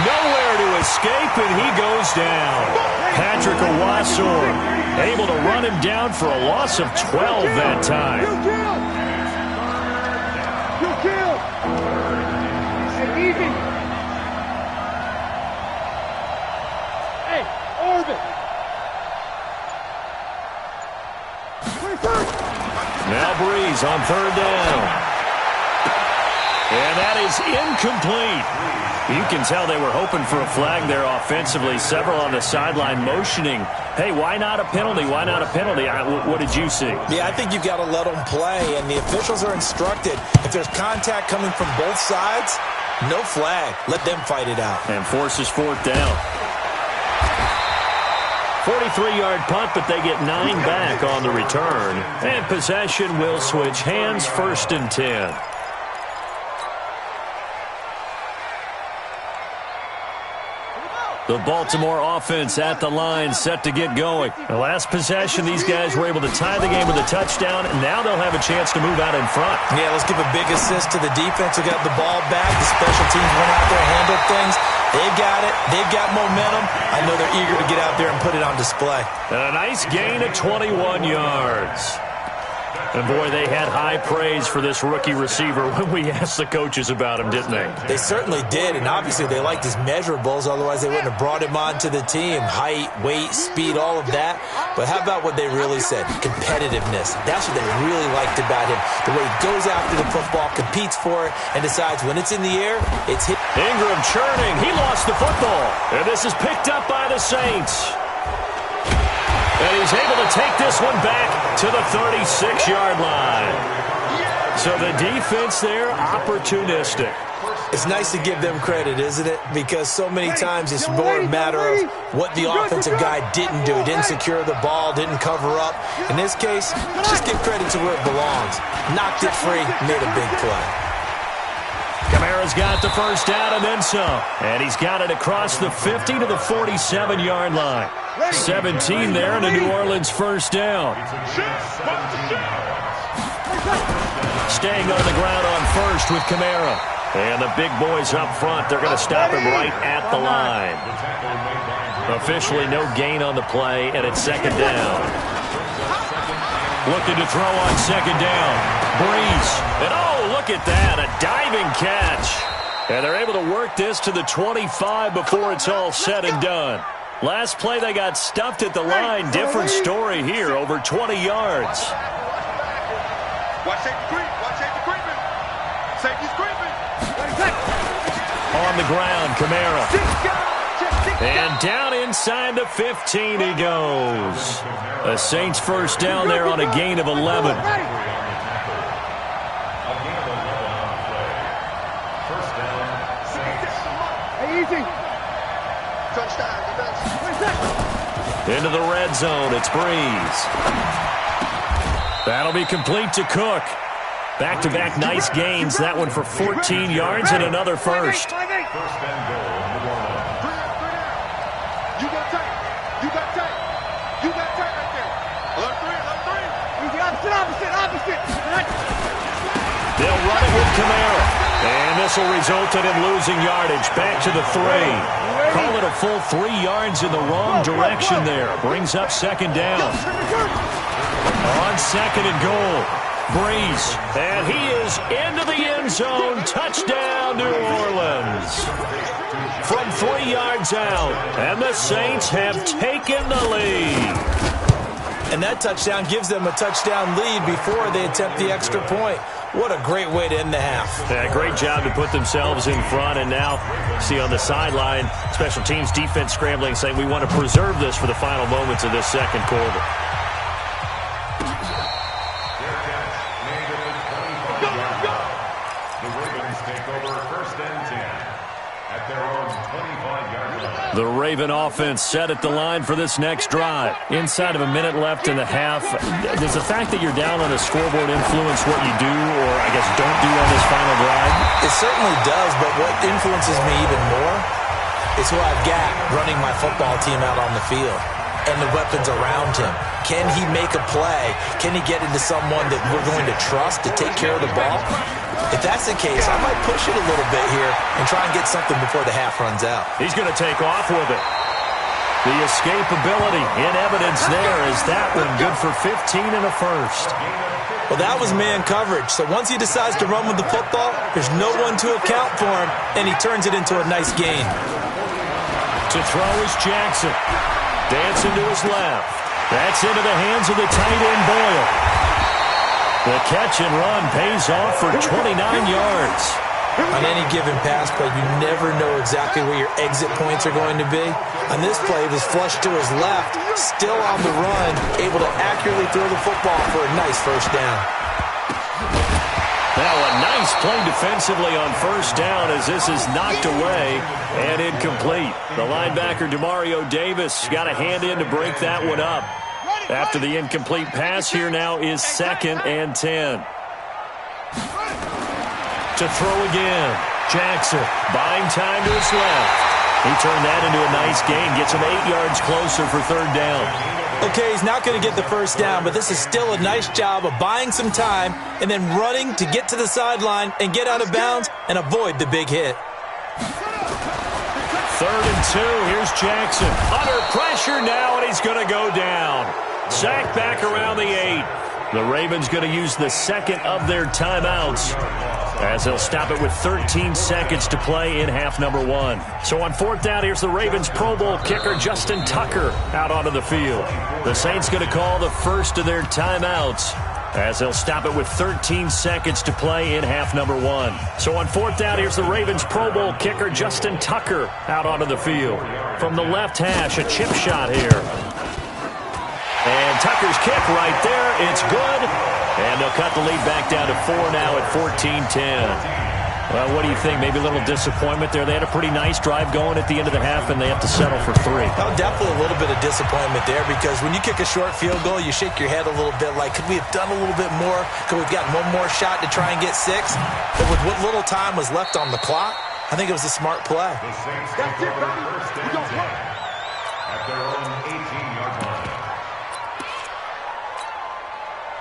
Nowhere to escape, and he goes down. Patrick Owasor able to run him down for a loss of 12 that time. Hey, Orbit. Now Breeze on 3rd down. And that is incomplete. You can tell they were hoping for a flag there offensively. Several on the sideline motioning, hey, why not a penalty? Why not a penalty? What did you see? Yeah, I think you've got to let them play, and the officials are instructed. If there's contact coming from both sides, no flag. Let them fight it out. And forces 4th down. 43-yard punt, but they get 9 back on the return. And possession will switch hands, 1st and 10. The Baltimore offense at the line, set to get going. The last possession, these guys were able to tie the game with a touchdown, and now they'll have a chance to move out in front. Yeah, let's give a big assist to the defense who got the ball back. The special teams went out there and handled things. They've got it. They've got momentum. I know they're eager to get out there and put it on display. And a nice gain of 21 yards. And, boy, they had high praise for this rookie receiver when we asked the coaches about him, didn't they? They certainly did, and obviously they liked his measurables. Otherwise, they wouldn't have brought him onto the team. Height, weight, speed, all of that. But how about what they really said? Competitiveness. That's what they really liked about him. The way he goes after the football, competes for it, and decides when it's in the air, it's hit. Ingram churning. He lost the football. And this is picked up by the Saints. And he's able to take this one back to the 36-yard line. So the defense there, opportunistic. It's nice to give them credit, isn't it? Because so many times it's more a matter of what the offensive guy didn't do. He didn't secure the ball, didn't cover up. In this case, just give credit to where it belongs. Knocked it free, made a big play. Kamara's got the first down and then some. And he's got it across the 50 to the 47-yard line. 17 there and a New Orleans first down. Staying on the ground on first with Kamara. And the big boys up front, they're going to stop him right at the line. Officially no gain on the play, and it's second down. Looking to throw on second down. Breeze. And oh, look at that, a diving catch. And they're able to work this to the 25 before it's all said and done. Last play, they got stuffed at the line. Different story here, over 20 yards. Watch safety creep. Watch safety creeping. Safety's creeping. On the ground, Kamara. And down inside the 15 he goes. The Saints first down there on a gain of 11. First down, Saints. Easy. Touchdown. Into the red zone, it's Breeze. That'll be complete to Cook. Back-to-back nice gains. That one for 14 yards and another first. First and goal on the goal line. You got tight. You got tight. You got tight right there. Left three. Easy, opposite. They'll run it with Kamara. And this will result in him losing yardage. Back to the 3. Call it a full 3 yards in the wrong direction there. Brings up second down. On second and goal. Breeze, and he is into the end zone. Touchdown, New Orleans. From 3 yards out, and the Saints have taken the lead. And that touchdown gives them a touchdown lead before they attempt the extra point. What a great way to end the half. Yeah, great job to put themselves in front, and now see on the sideline, special teams defense scrambling, saying we want to preserve this for the final moments of this second quarter. The Raven offense set at the line for this next drive. Inside of a minute left in the half. Does the fact that you're down on the scoreboard influence what you do, or I guess don't do on this final drive? It certainly does, but what influences me even more is who I've got running my football team out on the field and the weapons around him. Can he make a play? Can he get into someone that we're going to trust to take care of the ball? If that's the case, I might push it a little bit here and try and get something before the half runs out. He's going to take off with it. The escapability in evidence there is that one good for 15 and a first. Well, that was man coverage. So once he decides to run with the football, there's no one to account for him, and he turns it into a nice gain. To throw is Jackson. Dancing to his left. That's into the hands of the tight end, Boyle. The catch and run pays off for 29 yards. On any given pass play, you never know exactly where your exit points are going to be. On this play, it was flushed to his left, still on the run, able to accurately throw the football for a nice first down. Now a nice play defensively on first down as this is knocked away and incomplete. The linebacker, Demario Davis, got a hand in to break that one up. After the incomplete pass, here now is 2nd and 10. To throw again. Jackson buying time to his left. He turned that into a nice gain. Gets him 8 yards closer for third down. Okay, he's not going to get the first down, but this is still a nice job of buying some time and then running to get to the sideline and get out of bounds and avoid the big hit. 3rd and 2. Here's Jackson. Under pressure now, and he's going to go down. Sacked back around the 8. The Ravens going to use the second of their timeouts as they'll stop it with 13 seconds to play in half number 1. So on 4th down, here's the Ravens Pro Bowl kicker Justin Tucker out onto the field. The Saints going to call the first of their timeouts as they'll stop it with 13 seconds to play in half number 1. So on 4th down, here's the Ravens Pro Bowl kicker Justin Tucker out onto the field. From the left hash, a chip shot here. And Tucker's kick right there. It's good. And they'll cut the lead back down to 4 now at 14-10. Well, what do you think? Maybe a little disappointment there. They had a pretty nice drive going at the end of the half, and they have to settle for 3. Oh, definitely a little bit of disappointment there because when you kick a short field goal, you shake your head a little bit like, could we have done a little bit more? Could we have gotten one more shot to try and get 6? But with what little time was left on the clock, I think it was a smart play. The Saints take over first and 10 at their own 18-yard line.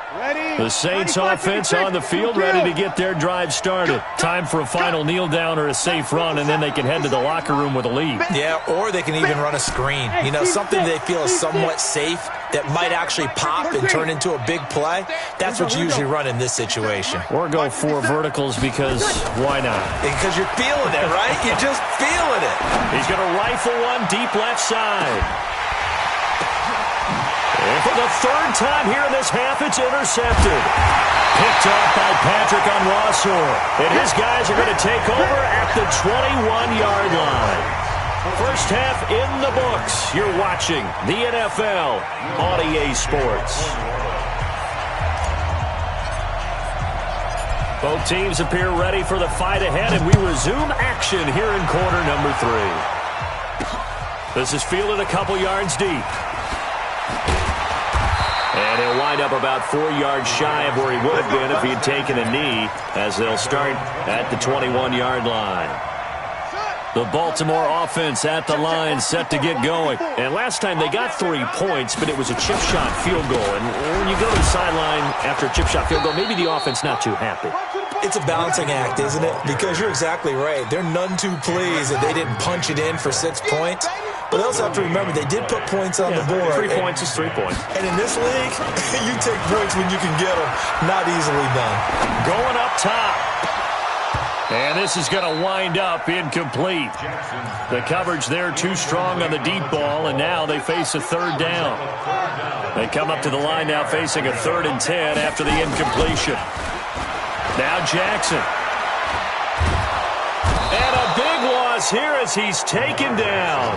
The Saints offense on the field, ready to get their drive started. Time for a final kneel down or a safe run, and then they can head to the locker room with a lead. Yeah, or they can even run a screen. You know, something they feel is somewhat safe that might actually pop and turn into a big play. That's what you usually run in this situation. Or go 4 verticals because why not? Because you're feeling it, right? You're just feeling it. He's going to rifle one deep left side. And for the 3rd time here in this half, it's intercepted. Picked off by Patrick Onwuasor. And his guys are going to take over at the 21-yard line. First half in the books. You're watching the NFL on EA Sports. Both teams appear ready for the fight ahead, and we resume action here in quarter number 3. This is fielded a couple yards deep. And he'll wind up about 4 yards shy of where he would have been if he had taken a knee, as they'll start at the 21-yard line. The Baltimore offense at the line, set to get going. And last time they got 3 points, but it was a chip shot field goal. And when you go to the sideline after a chip shot field goal, maybe the offense not too happy. It's a balancing act, isn't it? Because you're exactly right. They're none too pleased that they didn't punch it in for 6 points. But they also have to remember they did put points on the board. 3 points is 3 points. And in this league, you take points when you can get them. Not easily done. Going up top. And this is going to wind up incomplete. The coverage there too strong on the deep ball, and now they face a 3rd down. They come up to the line now facing a 3rd and 10 after the incompletion. Now Jackson. And a big loss here as he's taken down.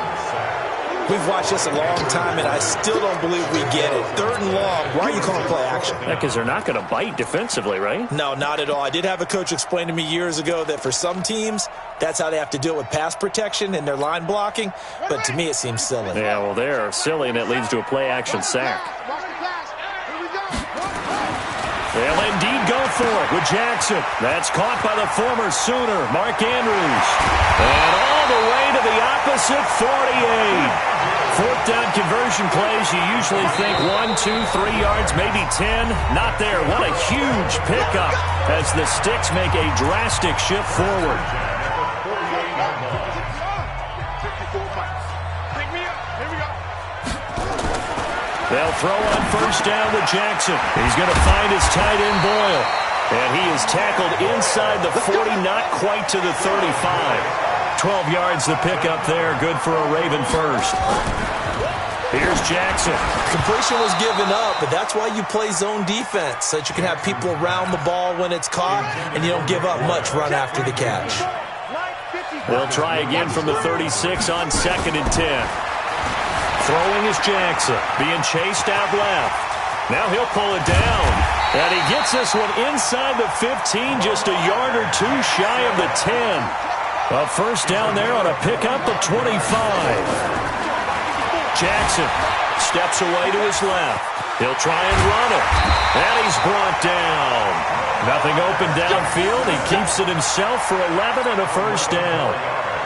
We've watched this a long time, and I still don't believe we get it. 3rd and long. Why are you calling play action? Yeah, because they're not going to bite defensively, right? No, not at all. I did have a coach explain to me years ago that for some teams, that's how they have to deal with pass protection and their line blocking. But to me, it seems silly. Yeah, well, they're silly, and it leads to a play action sack. They'll indeed go for it with Jackson. That's caught by the former Sooner, Mark Andrews. And all the way to the opposite 48. 4th down conversion plays, you usually think 1, 2, 3 yards, maybe 10. Not there. What a huge pickup as the Sticks make a drastic shift forward. They'll throw on 1st down with Jackson. He's going to find his tight end Boyle. And he is tackled inside the 40, not quite to the 35. 12 yards the pickup there. Good for a Raven first. Here's Jackson. Completion was given up, but that's why you play zone defense, so that you can have people around the ball when it's caught, and you don't give up much run after the catch. They'll try again from the 36 on 2nd and 10. Throwing is Jackson, being chased out left. Now he'll pull it down. And he gets this one inside the 15, just a yard or 2 shy of the 10. A 1st down there on a pickup of 25. Jackson steps away to his left. He'll try and run it. And he's brought down. Nothing open downfield. He keeps it himself for 11 and a 1st down.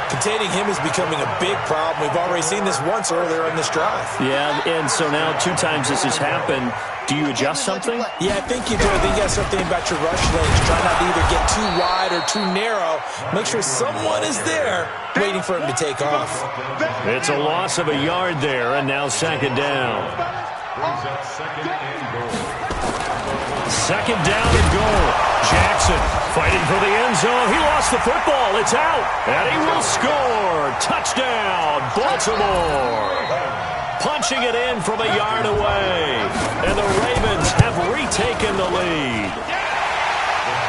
Containing him is becoming a big problem. We've already seen this once earlier in this drive. Yeah, and so now 2 times this has happened. Do you adjust something? Yeah, I think you do. I think you got something about your rush lanes. Try not to either get too wide or too narrow. Make sure someone is there waiting for him to take off. It's a loss of a yard there, and now 2nd down. 2nd down and goal. Jackson fighting for the end zone. He lost the football. It's out. And he will score. Touchdown, Baltimore. Punching it in from a yard away. And the Ravens have retaken the lead.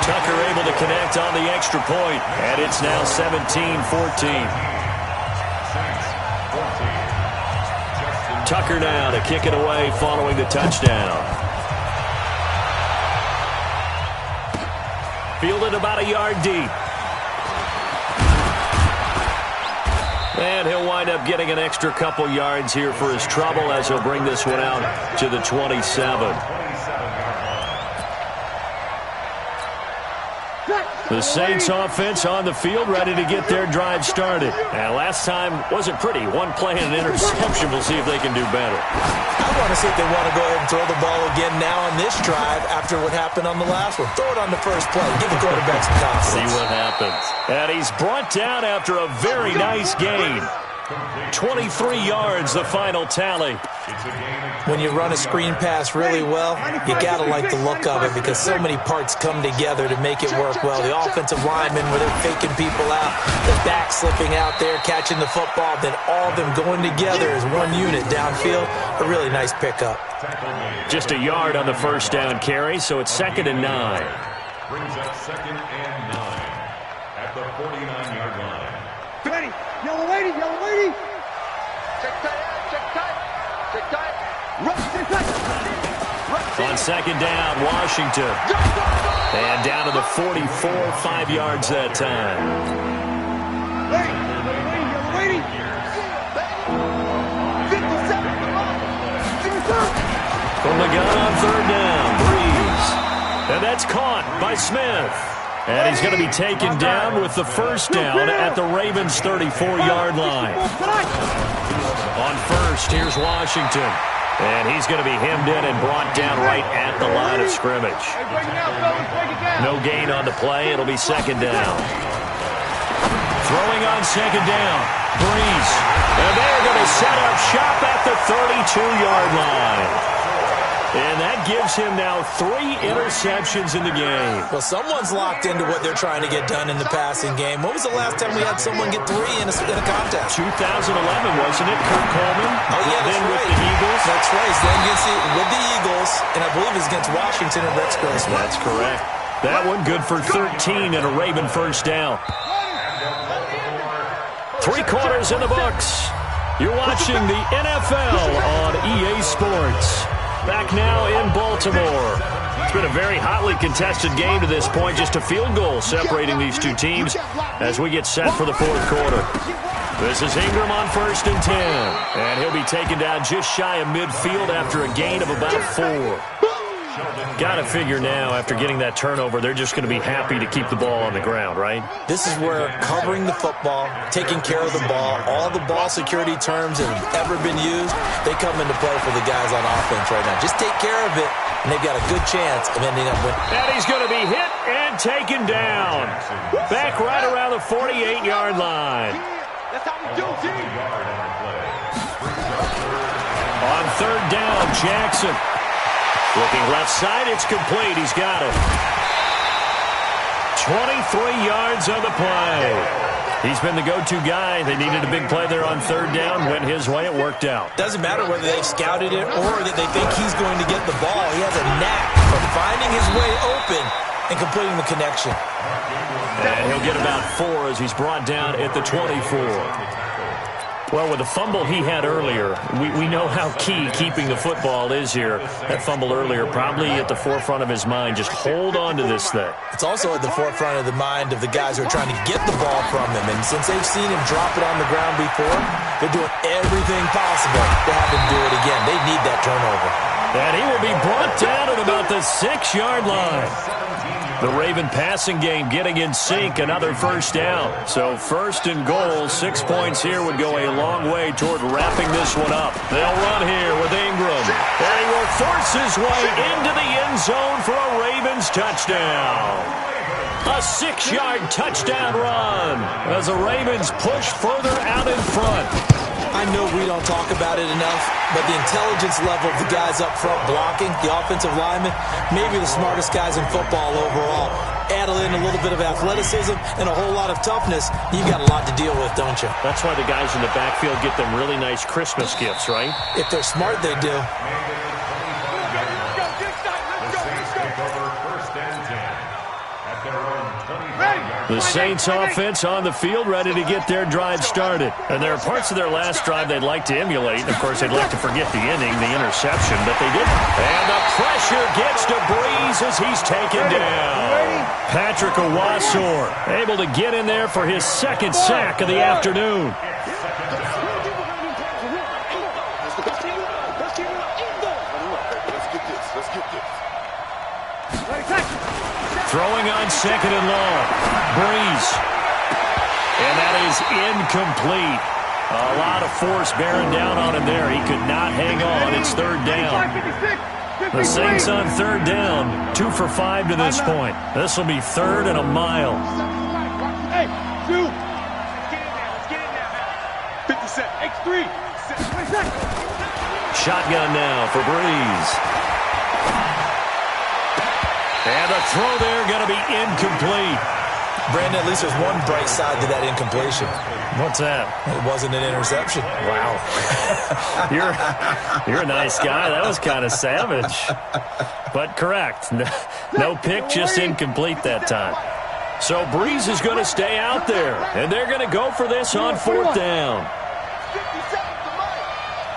Tucker able to connect on the extra point. And it's now 17-14. Tucker now to kick it away following the touchdown. Fielded about a yard deep. And he'll wind up getting an extra couple yards here for his trouble as he'll bring this one out to the 27. The Saints offense on the field, ready to get their drive started. And last time wasn't pretty. One play and an interception. We'll see if they can do better. I want to see if they want to go ahead and throw the ball again now on this drive after what happened on the last one. Throw it on the first play. Give the quarterback some confidence. See what happens. And he's brought down after a very nice gain. 23 yards, the final tally. When you run a screen pass really well, you got to like the look of it because so many parts come together to make it work well. The offensive linemen, where they're faking people out, the back slipping out there, catching the football, then all of them going together as one unit downfield. A really nice pickup. Just a yard on the first down carry, so it's 2nd and 9. Brings up 2nd and 9 at the 49-yard line. Ready. Yellow lady, yellow lady. Check tight, check tight, check tight. Run, check tight. On 2nd down, Washington. And down to the 44, 5 yards that time. Lady, yellow lady, yellow lady. 57. From the gun on 3rd down, Breeze. And that's caught by Smith. And he's going to be taken down with the first down at the Ravens' 34-yard line. On first, here's Washington. And he's going to be hemmed in and brought down right at the line of scrimmage. No gain on the play. It'll be 2nd down. Throwing on 2nd down, Breeze. And they're going to set up shop at the 32-yard line. And that gives him now 3 interceptions in the game. Well, someone's locked into what they're trying to get done in the passing game. When was the last time we had someone get 3 in a contest? 2011, wasn't it? Kurt Coleman. Oh, yeah, that's then right. With the Eagles. That's right. Then with the Eagles, and I believe it's against Washington and Rex Grossman. That's correct. That one good for 13 and a Raven first down. 3 quarters in the books. You're watching the NFL on EA Sports. Back now in Baltimore. It's been a very hotly contested game to this point. Just a field goal separating these two teams as we get set for the 4th quarter. This is Ingram on 1st and 10. And he'll be taken down just shy of midfield after a gain of about 4. Got to figure now, after getting that turnover, they're just going to be happy to keep the ball on the ground, right? This is where covering the football, taking care of the ball, all the ball security terms that have ever been used, they come into play for the guys on offense right now. Just take care of it, and they've got a good chance of ending up winning. And he's going to be hit and taken down. Back right around the 48-yard line. That's how we do it, On 3rd down, Jackson. Looking left side, it's complete. He's got it. 23 yards on the play. He's been the go-to guy. They needed a big play there on 3rd down. Went his way. It worked out. Doesn't matter whether they've scouted it or that they think he's going to get the ball. He has a knack for finding his way open and completing the connection. And he'll get about 4 as he's brought down at the 24. Well, with the fumble he had earlier, we know how key keeping the football is here. That fumble earlier probably at the forefront of his mind. Just hold on to this thing. It's also at the forefront of the mind of the guys who are trying to get the ball from him. And since they've seen him drop it on the ground before, they're doing everything possible to have him do it again. They need that turnover. And he will be brought down at about the 6-yard line. The Raven passing game getting in sync, another first down. So 1st and goal, 6 points here would go a long way toward wrapping this one up. They'll run here with Ingram. And he will force his way into the end zone for a Ravens touchdown. A 6-yard touchdown run as the Ravens push further out in front. I know we don't talk about it enough, but the intelligence level of the guys up front blocking, the offensive linemen, maybe the smartest guys in football overall. Add in a little bit of athleticism and a whole lot of toughness, you've got a lot to deal with, don't you? That's why the guys in the backfield get them really nice Christmas gifts, right? If they're smart, they do. The Saints offense on the field ready to get their drive started. And there are parts of their last drive they'd like to emulate. And of course, they'd like to forget the inning, the interception, but they didn't. And the pressure gets to Breeze as he's taken down. Patrick Owasor able to get in there for his 2nd sack of the afternoon. Throwing on second and long. Breeze. And that is incomplete. A lot of force bearing down on him there. He could not hang on. It's third down. The Saints on third down. 2 for 5 to this point. This will be third and a mile. Hey, 2. Let's get it now. 50 cents. X3. Shotgun now for Breeze. And the throw there going to be incomplete. Brandon, at least there's one bright side to that incompletion. What's that? It wasn't an interception. Wow. You're a nice guy. That was kind of savage. But correct. No pick, just incomplete that time. So Breeze is going to stay out there. And they're going to go for this on fourth down. 57 to Mike.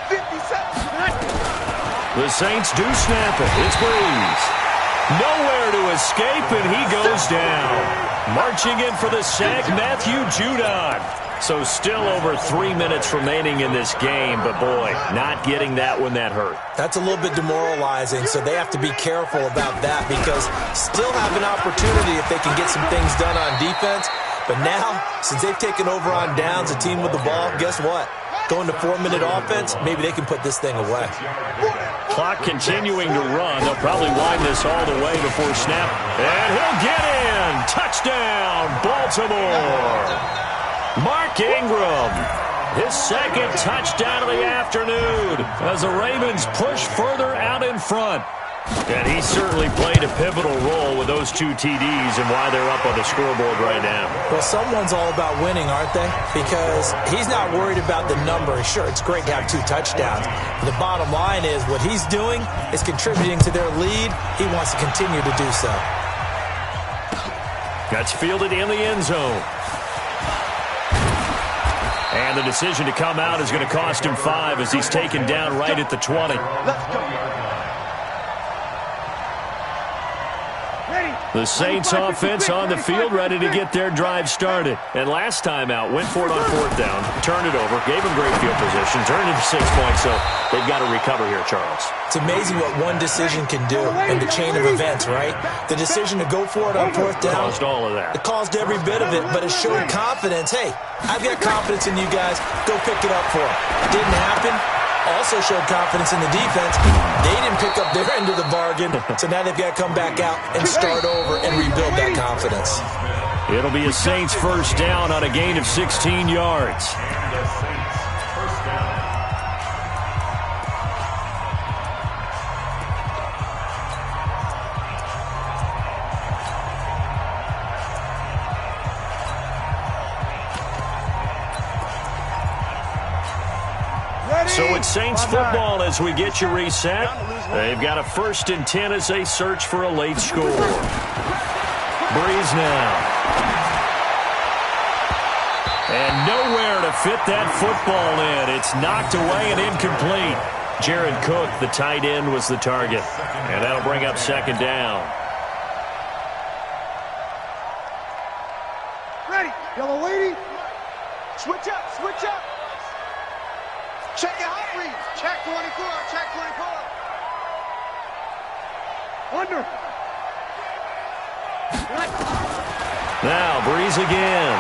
57. The Saints do snap it. It's Breeze. Nowhere to escape, and he goes down. Marching in for the sack, Matthew Judon. So still over 3 minutes remaining in this game, but boy, not getting that when that hurt. That's a little bit demoralizing, so they have to be careful about that because still have an opportunity if they can get some things done on defense. But now, since they've taken over on downs, a team with the ball, guess what? Going to 4-minute offense, maybe they can put this thing away. Clock continuing to run. They'll probably wind this all the way before snap. And he'll get in. Touchdown, Baltimore. Mark Ingram, his second touchdown of the afternoon as the Ravens push further out in front. And he certainly played a pivotal role with those 2 TDs and why they're up on the scoreboard right now. Well, someone's all about winning, aren't they? Because he's not worried about the number. Sure, it's great to have 2 touchdowns. But the bottom line is what he's doing is contributing to their lead. He wants to continue to do so. That's fielded in the end zone. And the decision to come out is going to cost him 5 as he's taken down right at the 20. Let's go. The Saints offense on the field ready to get their drive started. And last time out, went for it on fourth down, turned it over, gave them great field position, turned it to 6 points, so they've got to recover here, Charles. It's amazing what one decision can do in the chain of events, right? The decision to go for it on fourth down. Caused all of that. It caused every bit of it, but it showed confidence. Hey, I've got confidence in you guys. Go pick it up for them. Didn't happen. Also showed confidence in the defense. They didn't pick up their end of the bargain, so now they've got to come back out and start over and rebuild that confidence. It'll be a Saints first down on a gain of 16 yards. So it's Saints football as we get you reset. They've got a 1st and 10 as they search for a late score. Breeze now. And nowhere to fit that football in. It's knocked away and incomplete. Jared Cook, the tight end, was the target. And that'll bring up second down. Ready. Yellow lady. Switch up. Switch up. Check your hot reads. Check 24. Check 24. Under. Now, Breeze again.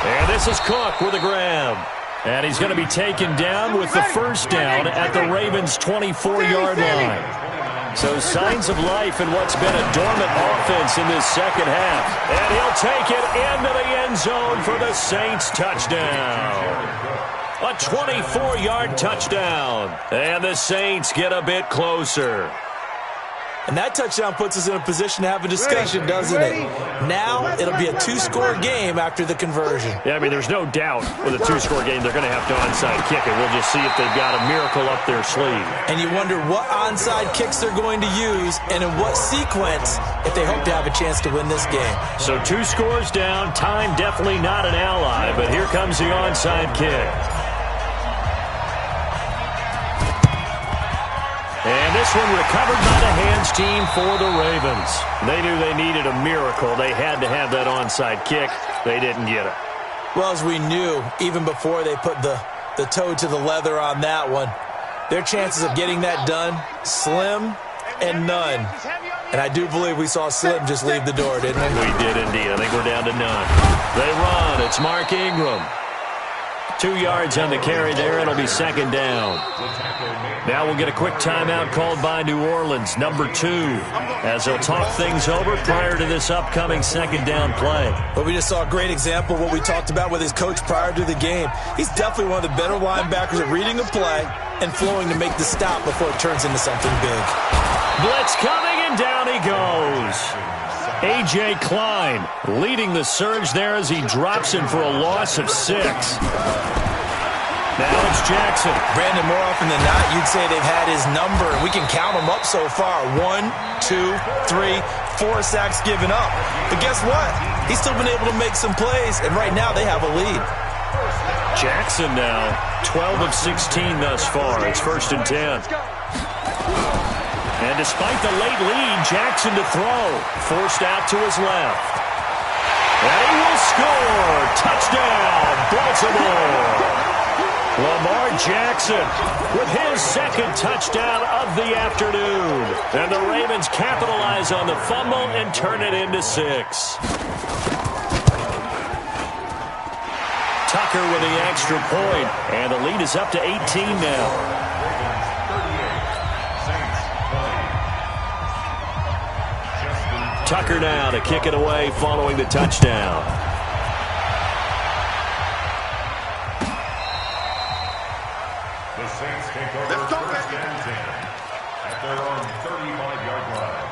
And this is Cook with a grab. And he's going to be taken down with the first down at the Ravens' 24-yard line. So signs of life in what's been a dormant offense in this second half. And he'll take it into the end zone for the Saints touchdown. A 24-yard touchdown. And the Saints get a bit closer. And that touchdown puts us in a position to have a discussion, doesn't it? Now it'll be a 2-score game after the conversion. Yeah, I mean, there's no doubt with a 2-score game they're going to have to onside kick it. We'll just see if they've got a miracle up their sleeve. And you wonder what onside kicks they're going to use and in what sequence if they hope to have a chance to win this game. So 2 scores down, time definitely not an ally, but here comes the onside kick. And this one recovered by the hands team for the Ravens. They knew they needed a miracle. They had to have that onside kick. They didn't get it. Well, as we knew, even before they put the toe to the leather on that one, their chances of getting that done, slim and none. And I do believe we saw Slim just leave the door, didn't we? We did indeed. I think we're down to none. They run. It's Mark Ingram. 2 yards on the carry there. It'll be second down. Now we'll get a quick timeout called by New Orleans, number 2, as they'll talk things over prior to this upcoming second down play. But we just saw a great example of what we talked about with his coach prior to the game. He's definitely one of the better linebackers at reading a play and flowing to make the stop before it turns into something big. Blitz coming, and down he goes. A.J. Klein leading the surge there as he drops him for a loss of 6. Now it's Jackson. Brandon, more often than not, you'd say they've had his number, and we can count them up so far. 1, 2, 3, 4 sacks given up. But guess what? He's still been able to make some plays, and right now they have a lead. Jackson now, 12 of 16 thus far. It's 1st and 10. And despite the late lead, Jackson to throw. Forced out to his left. And he will score. Touchdown, Baltimore. Lamar Jackson with his second touchdown of the afternoon. And the Ravens capitalize on the fumble and turn it into 6. Tucker with the extra point. And the lead is up to 18 now. Tucker now to kick it away following the touchdown. The Saints take over first and 10 at their own 35-yard line.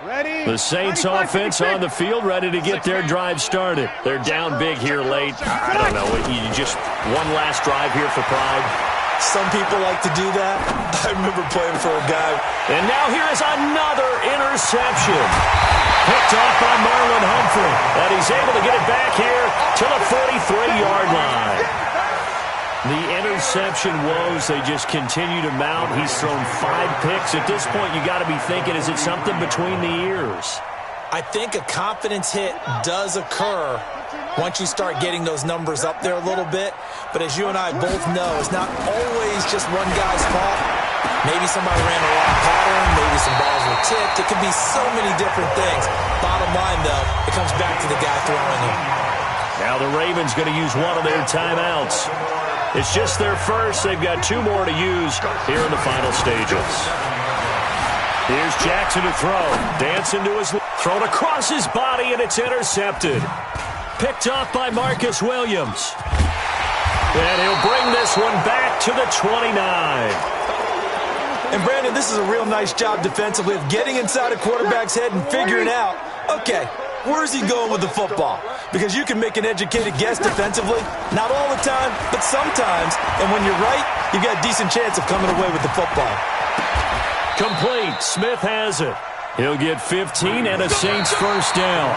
Ready? The Saints offense on the field, ready to get their drive started. They're down big here late. I don't know. You just one last drive here for pride. Some people like to do that. I remember playing for a guy. And now here is another interception. Picked off by Marlon Humphrey. And he's able to get it back here to the 43-yard line. The interception woes, they just continue to mount. He's thrown 5 picks. At this point, you got to be thinking, is it something between the ears? I think a confidence hit does occur once you start getting those numbers up there a little bit. But as you and I both know, it's not always just one guy's fault. Maybe somebody ran a wrong pattern. Maybe some balls were tipped. It could be so many different things. Bottom line, though, it comes back to the guy throwing them. Now the Ravens going to use one of their timeouts. It's just their first. They've got 2 more to use here in the final stages. Here's Jackson to throw. Dancing to his thrown across his body, and it's intercepted. Picked off by Marcus Williams. And he'll bring this one back to the 29. And Brandon, this is a real nice job defensively of getting inside a quarterback's head and figuring out, okay, where's he going with the football? Because you can make an educated guess defensively. Not all the time, but sometimes. And when you're right, you've got a decent chance of coming away with the football. Complete. Smith has it. He'll get 15 and a Saints first down.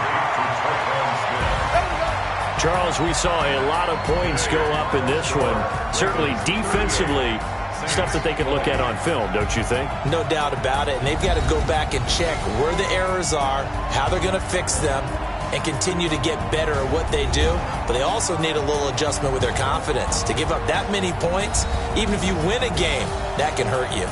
Charles, we saw a lot of points go up in this one. Certainly defensively, stuff that they can look at on film, don't you think? No doubt about it. And they've got to go back and check where the errors are, how they're going to fix them, and continue to get better at what they do. But they also need a little adjustment with their confidence. To give up that many points, even if you win a game, that can hurt you.